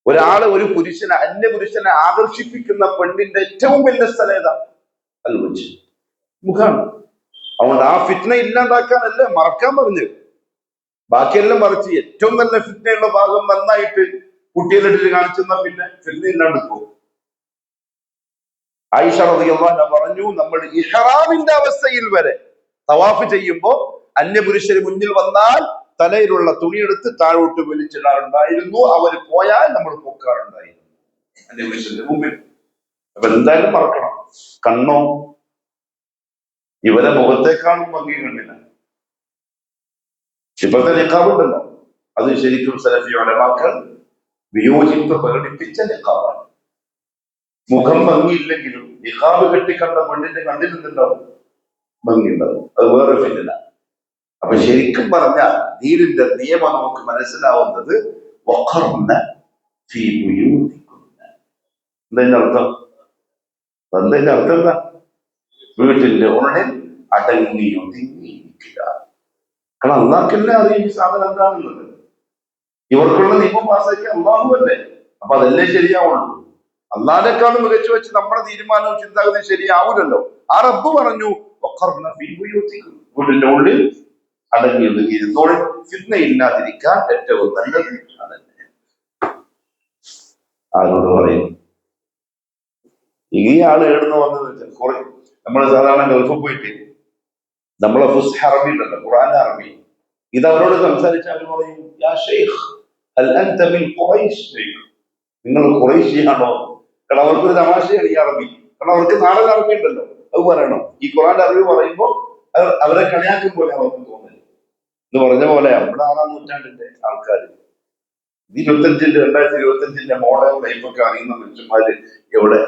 ഒരാള് ഒരു പുരുഷനെ, അന്യ പുരുഷനെ ആകർഷിപ്പിക്കുന്ന പെണ്ണിന്റെ ഏറ്റവും വലിയ സ്ഥലം ഏതാ? അൽ വജ്ഹ്, മുഖാണ്. അതുകൊണ്ട് ആ ഫിത്ന ഇല്ലാണ്ടാക്കാനല്ലേ മറക്കാൻ പറഞ്ഞു. ബാക്കിയെല്ലാം മറിച്ച് ഏറ്റവും നല്ല ഫിത്നയുള്ള ഭാഗം നന്നായിട്ട് കുട്ടികളിട്ട് കാണിച്ചെന്നാ പിന്നെ ഫിത്ന ഇല്ലാണ്ട് പോകും. ആയിഷ റളിയല്ലാഹു അൻഹ പറഞ്ഞു, നമ്മൾ ഇഹ്റാമിന്റെ അവസ്ഥയിൽ വരെ തവാഫ് ചെയ്യുമ്പോ അന്യപുരുഷന് മുന്നിൽ വന്നാൽ തലയിലുള്ള തുണിയെടുത്ത് താഴോട്ട് വലിച്ചിടാറുണ്ടായിരുന്നു. അവർ പോയാൽ നമ്മൾ പൊക്കാറുണ്ടായിരുന്നു അന്യപുരുഷന്റെ മുമ്പിൽ. അപ്പൊ എന്തായാലും മറക്കണം. കണ്ണോ, ഇവരെ മുഖത്തേക്കാളും ഭംഗി കണ്ണില്ല. ഇപ്പോഴത്തെ നിഖാബുണ്ടല്ലോ, അത് ശരിക്കും സലഫി ഉലമാക്കൾ വിയോജിപ്പ് പ്രകടിപ്പിച്ച നിഖാബാണ്. മുഖം ഭംഗിയില്ലെങ്കിലും നിഖാബ് കെട്ടിക്കണ്ട പെണ്ണിന്റെ കണ്ണിൽ നിന്നുണ്ടാവും ഭംഗിയുണ്ടാവും. അത് വേറെ ഫില്ല. അപ്പൊ ശരിക്കും പറഞ്ഞാൽ ദീനിന്റെ നിയമം നമുക്ക് മനസ്സിലാവുന്നത് എന്തതിന്റെ അർത്ഥം? എന്തതിന്റെ അർത്ഥം എന്താ? വീട്ടിന്റെ ഉള്ളിൽ അടങ്ങി ഒതുങ്ങിയിരിക്കുക. കാരണം അള്ളാഹ്ക്കെല്ലാം അറിയാം ഈ സാധനം എന്താണെന്നുള്ളത്. ഇവർക്കുള്ള നിയമം പാസ്സാക്കിയ അള്ളാഹുവല്ലേ. അപ്പൊ അതല്ലേ ശരിയാവുള്ളൂ. അള്ളാഹിനെക്കാളും മികച്ചു വെച്ച് നമ്മുടെ തീരുമാനവും ചിന്താഗതി ശരിയാവൂലല്ലോ. ആ റബ്ബ് പറഞ്ഞു വീടിന്റെ ഉള്ളിൽ അടങ്ങി ഒതുങ്ങിയിരുന്നോൾ, ഫിത്ന ഇല്ലാതിരിക്കാൻ ഏറ്റവും നല്ലത് അതന്നെ. ആരോട് പറയും? ഈ ആള് എഴുതുന്ന വന്നത് കുറെ, നമ്മൾ സാധാരണ ഗൾഫിൽ പോയിട്ട് നമ്മളെ ഫുസ്ഹ അറബി ഉണ്ടല്ലോ, ഖുർആൻ അറബി, ഇത് അവരോട് സംസാരിച്ചാൽ അവർ പറയും, യാ ശൈഖ് ഹൽ അൻത മിൻ ഖുറൈശ്, നിങ്ങൾ ഖുറൈശിയാണോ? കാരണം അവർക്കൊരു തമാശയാണ് ഈ അറബി. കാരണം അവർക്ക് നാടൻ അറബി ഉണ്ടല്ലോ, അത് പറയണം. ഈ ഖുർആന്റെ അറബി പറയുമ്പോൾ അവരെ കളിയാക്കും പോലെ അവർക്ക് തോന്നുന്നത്. എന്ന് പറഞ്ഞ പോലെ നമ്മുടെ 6-ാം നൂറ്റാണ്ടിന്റെ ആൾക്കാർ, 2025 മോഡേൺ ലൈഫൊക്കെ അറിയുന്ന മനുഷ്യന്മാര് എവിടെ?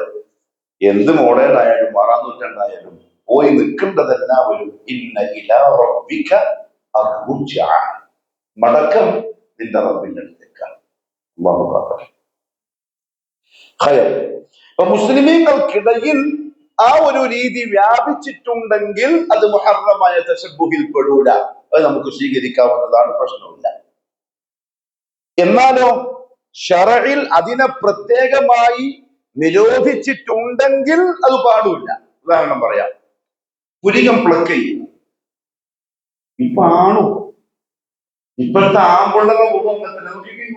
എന്ത് മോഡേൺ ആയാലും 6-ാം നൂറ്റാണ്ടായാലും പോയി നിൽക്കേണ്ടതെല്ലാവരും ഇന്ന ഇലാ റബ്ബിക അർറുജ്അ, മടക്കം നിന്റെ റബ്ബിന്റെ അടുത്തേക്കാണ്. അല്ലാഹു അക്ബർ. അപ്പൊ മുസ്ലിമീങ്ങൾക്കിടയിൽ ആ ഒരു രീതി വ്യാപിച്ചിട്ടുണ്ടെങ്കിൽ അത് മുഹറമായ തശബ്ബുഹിൽ പെടൂല. അത് നമുക്ക് സ്വീകരിക്കാവുന്നതാണ്, പ്രശ്നമില്ല. എന്നാലോ ശറഇൽ അതിനെ പ്രത്യേകമായി നിരോധിച്ചിട്ടുണ്ടെങ്കിൽ അത് പാടില്ല. ഉദാഹരണം പറയാം, പുരികം പ്ലക്ക് ചെയ്യുന്നു. ഇപ്പൊ ആണോ? ഇപ്പോഴത്തെ ആമ്പിള്ളയുടെ മുഖം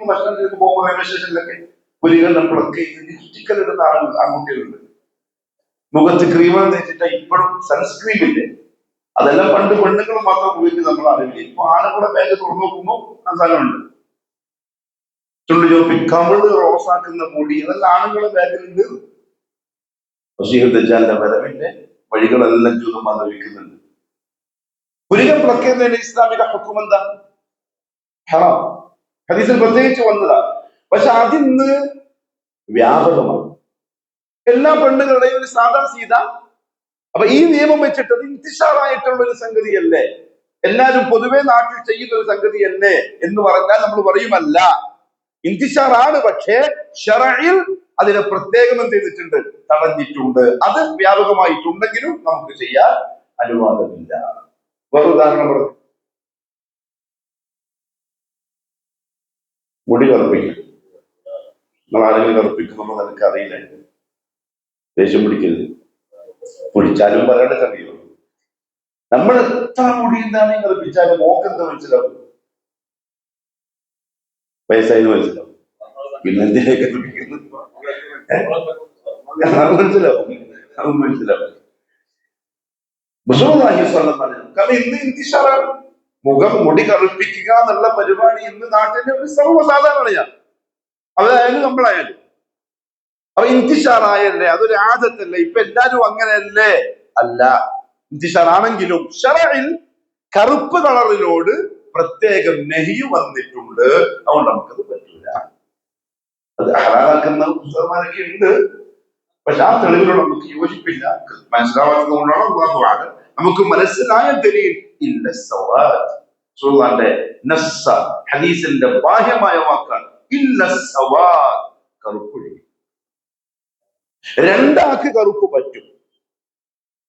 ഭക്ഷണത്തിലേക്ക് പോകുമ്പോൾ റെയിൽവേ സ്റ്റേഷനിലൊക്കെ പുരികം പ്ലക്ക് ചെയ്ത് ലിപ്സ്റ്റിക്കൽ ഇടുന്ന ആൺകുട്ടികളുണ്ട്. മുഖത്ത് ക്രീമെന്ന് തേച്ചിട്ട് ഇപ്പോഴും സൺസ്ക്രീൻ ഇല്ലേ, അതെല്ലാം പണ്ട് പെണ്ണുങ്ങൾ മാത്രം ഉപയോഗിച്ച് നമ്മൾ അറിയില്ല. ഇപ്പൊ ആണുങ്ങളുടെ ബാഗ് തുറന്നു നോക്കുമ്പോൾ ആ സാധനമുണ്ട്. ചുണ്ടു ചോപ്പി കമിള് റോസാക്കുന്ന പൊടി, അതെല്ലാം ആണുങ്ങളുടെ ബാഗിലുണ്ട്. വസീഹത്തച്ചാന്റെ വരവിന്റെ വഴികളെല്ലാം ജൂതന്മാർ വിൽക്കുന്നുണ്ട്. പുരികം പ്ലക്കുന്നതിന്റെ ഇസ്ലാമിക ഹുക്കം എന്താ? ഹറാം. ഹദീസിൽ പ്രത്യേകിച്ച് വന്നതാണ്. പക്ഷെ അതിന്ന് വ്യാപകമാണ്. എല്ലാ പെണ്ണുങ്ങളുടെയും ഒരു സാധാ സീത. അപ്പൊ ഈ നിയമം വെച്ചിട്ട് അത് ഇന്തിഷാറായിട്ടുള്ള ഒരു സംഗതിയല്ലേ, എല്ലാവരും പൊതുവെ നാട്ടിൽ ചെയ്യുന്ന ഒരു സംഗതിയല്ലേ എന്ന് പറഞ്ഞാൽ നമ്മൾ പറയുമല്ല, ഇന്തിഷാറാണ്. പക്ഷേ ശറഇൽ അതിനെ പ്രത്യേകം എന്ത് ചെയ്തിട്ടുണ്ട്? തടഞ്ഞിട്ടുണ്ട്. അത് വ്യാപകമായിട്ടുണ്ടെങ്കിലും നമുക്ക് ചെയ്യാൻ അനുവാദമില്ല. വേറെ ഉദാഹരണം പറഞ്ഞു, മുടി കറുപ്പിക്കും. നിങ്ങൾ ആരെങ്കിലും കറുപ്പിക്കുമെന്ന് നിനക്ക് അറിയില്ല, ദേഷ്യം പിടിക്കരുത്. പിടിച്ചാലും പറയേണ്ട കഴിയുള്ളൂ. നമ്മൾ എത്ര മുടി എന്താണ് കറുപ്പിച്ചാലും മോക്കെന്ത് മനസ്സിലാവും? വയസ്സായെന്ന് മനസ്സിലാവും. പിന്നെന്തിനേക്ക് കറുപ്പിക്കുന്നത്? മനസ്സിലാവും, അത് മനസ്സിലാവും. കാരണം ഇന്ന് ഇന്തിഷാറാണ് മുടി കറുപ്പിക്കുക എന്നുള്ള പരിപാടി. ഇന്ന് നാട്ടിലെ ഒരു സർവ്വസാധാരണയാണ്. അതായാലും നമ്മളായാലും. അപ്പൊ ഇന്തിഷാറായല്ലേ, അതൊരു ആദത്തല്ലേ, ഇപ്പൊ എല്ലാരും അങ്ങനെയല്ലേ? അല്ല. ഇന്തിഷാറാണെങ്കിലും ശറഇൽ കറുപ്പ് കളറിനോട് പ്രത്യേകം നെഹിയ് വന്നിട്ടുണ്ട്. അതുകൊണ്ട് നമുക്കത് പറ്റില്ല. അത് ഹലാലാക്കുന്ന പുസ്തകന്മാരൊക്കെ ഉണ്ട്, പക്ഷെ ആ തെളിവിനോട് നമുക്ക് യോജിപ്പില്ല. മനസ്സിലാവാത്തത് കൊണ്ടാണ് അല്ലാഹു അഅലം. നമുക്ക് മനസ്സിലായ ദലീൽ ഇല്ല സവാദ്. റസൂലുള്ളാഹിന്റെ നസ്സ ഹദീസിന്റെ ബാഹ്യമായ വാക്കാണ് ഇല്ല സവാദ്, കറുപ്പൊഴി. രണ്ടാൾക്ക് കറുപ്പ് പറ്റും.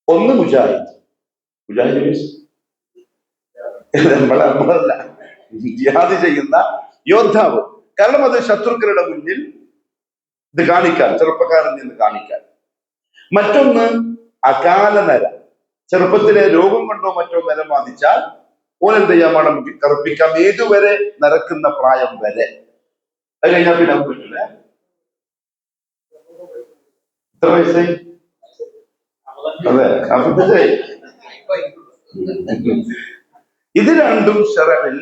ഒന്ന് മുജാഹിദ്, നമ്മളല്ല, ജിഹാദ് ചെയ്യുന്ന യോദ്ധാവ്. കാരണം അത് ശത്രുക്കളുടെ മുന്നിൽ ഇത് കാണിക്കാൻ, ചെറുപ്പക്കാരൻ നിന്ന് കാണിക്കാൻ. മറ്റൊന്ന് അകാല നര, ചെറുപ്പത്തിലെ രോഗം കൊണ്ടോ മറ്റോ നരം ബാധിച്ചാൽ ഓനെന്ത് ചെയ്യാൻ വേണം? കറുപ്പിക്കാം. ഏതുവരെ? നരക്കുന്ന പ്രായം വരെ. അത് കഴിഞ്ഞാൽ പിന്നെ നമുക്ക് പറ്റില്ല. എത്ര വയസ്സായി? അതെ, 45. ഇത് രണ്ടും ശറഇൽ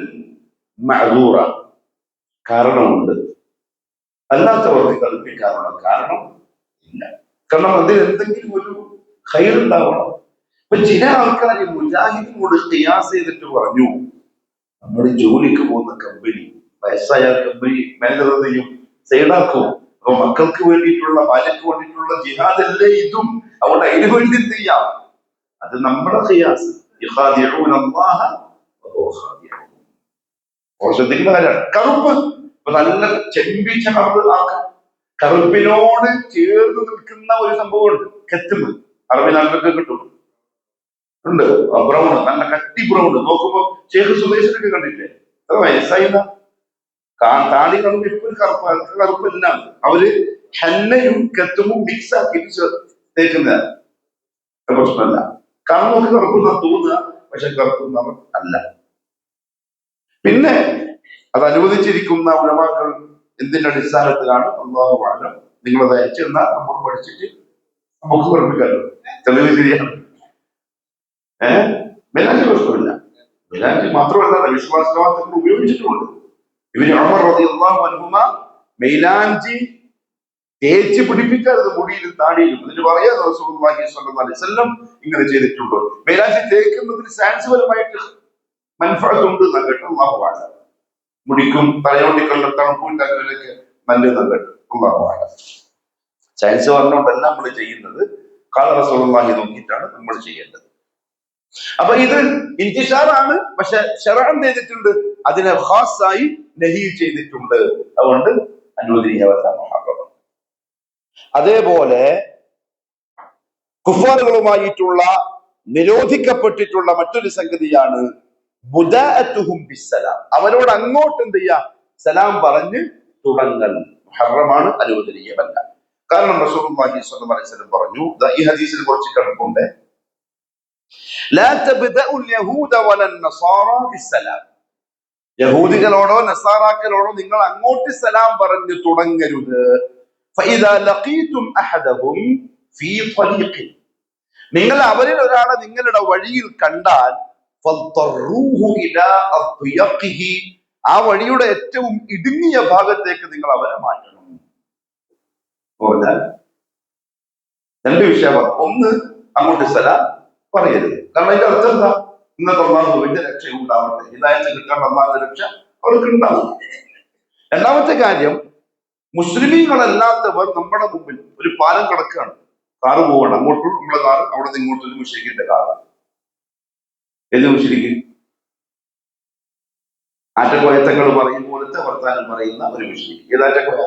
മഅ്ദൂറാണ്, കാരണമുണ്ട്. അല്ലാത്തവർക്ക് കൽപ്പിക്കാനുള്ള കാരണം ഇല്ല. കാരണം അതിൽ എന്തെങ്കിലും ഒരു ഖൈർ ഉണ്ടാവണം. ഇപ്പൊ ചില ആൾക്കാർ മുജാഹിദിനോട് ഖിയാസ് ചെയ്തിട്ട് പറഞ്ഞു, നമ്മൾ ജോലിക്ക് പോകുന്ന കമ്പനി, വയസ്സായ കമ്പനി മാനേജർ ചെയ്യും, സൈഡാക്കും. അപ്പൊ മക്കൾക്ക് വേണ്ടിയിട്ടുള്ള, ഭാര്യക്ക് വേണ്ടിയിട്ടുള്ള ജിഹാദല്ലേ ഇതും, അതുകൊണ്ട് അതിന് വേണ്ടി എന്ത് ചെയ്യാം? അത് നമ്മുടെ ഖിയാസ്. ശ്രദ്ധിക്കുന്ന കാര്യമാണ്. കറുപ്പ് നല്ല ചെമ്പിച്ച കളർ ആക്കാം. കറുപ്പിനോട് ചേർന്ന് നിൽക്കുന്ന ഒരു സംഭവമുണ്ട്, കെത്തുമ്പ്. അറബി നാട്ടിലൊക്കെ കിട്ടും, ഉണ്ട്. ബ്രൗൺ, നല്ല കട്ടി ബ്രൗൺ. നോക്കുമ്പോ ഷേഖ് സുബൈസിനൊക്കെ കണ്ടില്ലേ? അത്ര വയസ്സായില്ല, താടി കാണുമ്പോ ഇപ്പൊ ഒരു കറുപ്പെല്ലാം അവര് ഹന്നയും കെത്തുമ്പും മിക്സ് ആക്കിയിട്ട് തേക്കുന്നതാണ്. പ്രശ്നമല്ല. കാണുമ്പോൾ കറുപ്പ് തോന്നുക, പക്ഷെ കറുപ്പ് നിറം അല്ല. പിന്നെ അത് അനുവദിച്ചിരിക്കുന്ന ഉലമാക്കൾ എന്തിന്റെ അടിസ്ഥാനത്തിലാണ്? അല്ലാഹു അഅലം. നിങ്ങളത് അയച്ചു തന്നാൽ നമ്മൾ പഠിച്ചിട്ട് നമുക്ക് പഠിപ്പിക്കാമല്ലോ. തെളിവ് ശരിയാണ്. മെലാഞ്ചി പ്രശ്നമില്ല. മെലാഞ്ചി മാത്രമല്ല, വിശ്വാസവാദങ്ങൾ ഉപയോഗിച്ചിട്ടുമുണ്ട്. ഇബ്നു ഉമർ റളിയല്ലാഹു അൻഹുമ മെയിലാഞ്ചി തേച്ച് പിടിപ്പിക്കരുത് മുടിയിലും താടിയിലും. എന്നിട്ട് പറയാതെ റസൂലുള്ളാഹി സ്വല്ലല്ലാഹു അലൈഹി വസല്ലം ഇങ്ങനെ ചെയ്തിട്ടുണ്ട്. മെയിലാഞ്ചി തേക്കുന്നതിന് സയൻസ് പരമായിട്ട് മൻഫഅത്തുണ്ട് എന്നാണ് കേട്ടോ. അല്ലാഹു അഅലം. മുടിക്കും തലയോട്ടിക്കുള്ള തണുപ്പും തലയിലൊക്കെ നല്ലതെന്ന് കേട്ടോ. അല്ലാഹു അഅലം. സയൻസ് പറഞ്ഞുകൊണ്ടല്ല നമ്മൾ ചെയ്യുന്നത്, ഖാല റസൂലുള്ളാഹി നോക്കിയിട്ടാണ് നമ്മൾ ചെയ്യേണ്ടത്. അപ്പൊ ഇത് ഇന്തിഷാറാണ്, പക്ഷെ ശറഅൻ ചെയ്തിട്ടുണ്ട്, അതിനെ ഖാസായി നഹി ചെയ്തിട്ടുണ്ട്. അതുകൊണ്ട് അനുവദനീയമല്ല, മുഹറം. അതേപോലെ കുഫാറുകളുമായിട്ടുള്ള നിരോധിക്കപ്പെട്ടിട്ടുള്ള മറ്റൊരു സംഗതിയാണ് ബുദാഅത്തുഹും ബിസ്സലാം. അവരോട് അങ്ങോട്ട് എന്ത് ചെയ്യാ? സലാം പറഞ്ഞ് തുടങ്ങൽ മുഹറമാണ്, അനുവദനീയമല്ല. കാരണം റസൂലുള്ളാഹി സ്വല്ലല്ലാഹു അലൈഹി വസല്ലം പറഞ്ഞു, ഈ ഹദീസിൽ കുറച്ച് കണക്കുണ്ട്, ലാ തബ്ദഉൽ യഹൂദ വലൻ നസാറ ബിസ്സലാം. യഹൂദികളോടോ നസാറാക്കളോടോ നിങ്ങൾ അങ്ങോട്ട് സലാം പറഞ്ഞു തുടങ്ങരുത്. ഫഇദാ ലഖീതും അഹദഹും ഫീ ത്വരീഖിൻ, നിങ്ങൾ അവരിൽ ഒരാളെ നിങ്ങളുടെ വഴിയിൽ കണ്ടാൽ ഫദ്ദറൂഹു ഇലാ അദ്യഖിഹി, ആ വഴിയുടെ ഏറ്റവും ഇടുങ്ങിയ ഭാഗത്തേക്ക് നിങ്ങൾ അവരെ മാറ്റണം. പറഞ്ഞാൽ രണ്ട് വിഷയം. ഒന്ന്, അങ്ങോട്ട് സലാം പറയരുത്. കാരണം അതിന്റെ അർത്ഥം എന്താ? ഇന്നത്തെ അള്ളാഹുവിന്റെ രക്ഷ ഉണ്ടാവട്ടെ, ഹിദായത്ത് കിട്ടാൻ അള്ളാഹുവിന്റെ രക്ഷ അവർക്ക് ഉണ്ടാവും. രണ്ടാമത്തെ കാര്യം, മുസ്ലിമീങ്ങളല്ലാത്തവർ നമ്മുടെ മുമ്പിൽ ഒരു പാലം കിടക്കുകയാണ്, കാറ് പോവാണ്, അങ്ങോട്ടും നമ്മളെ കാറ്, അവിടെ നിന്ന് ഇങ്ങോട്ടൊരു മുശ്രിക്കിന്റെ കാറ്. എന്ന് മുശ്രിക്ക് ആറ്റക്കോയത്തങ്ങൾ പറയും പോലത്തെ വർത്താനം പറയുന്ന ഒരു മുശ്രിക്ക്. ഏതാറ്റക്കോയ?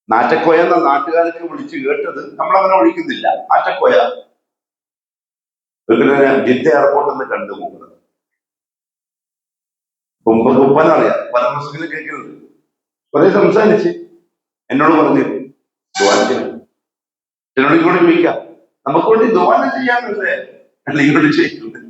നാറ്റക്കോയ എന്ന നാട്ടുകാർക്ക് വിളിച്ചു കേട്ടത് നമ്മളങ്ങനെ വിളിക്കുന്നില്ല. ആറ്റക്കോയ ജിദ്ദ എയർപോർട്ടിൽ നിന്ന് കണ്ടുപോകുന്നത് ഉപ്പനറിയാം, പല പ്രശ്നങ്ങളും കേൾക്കുന്നത്. കുറെ സംസാരിച്ച് എന്നോട് പറഞ്ഞു എന്നോട് ഇങ്ങോട്ട് ചോദിക്കാം, നമുക്ക് വേണ്ടി ദുആ ചെയ്യാന്നല്ലേ അല്ല ഇങ്ങോട്ട് ചെയ്യുന്നത്.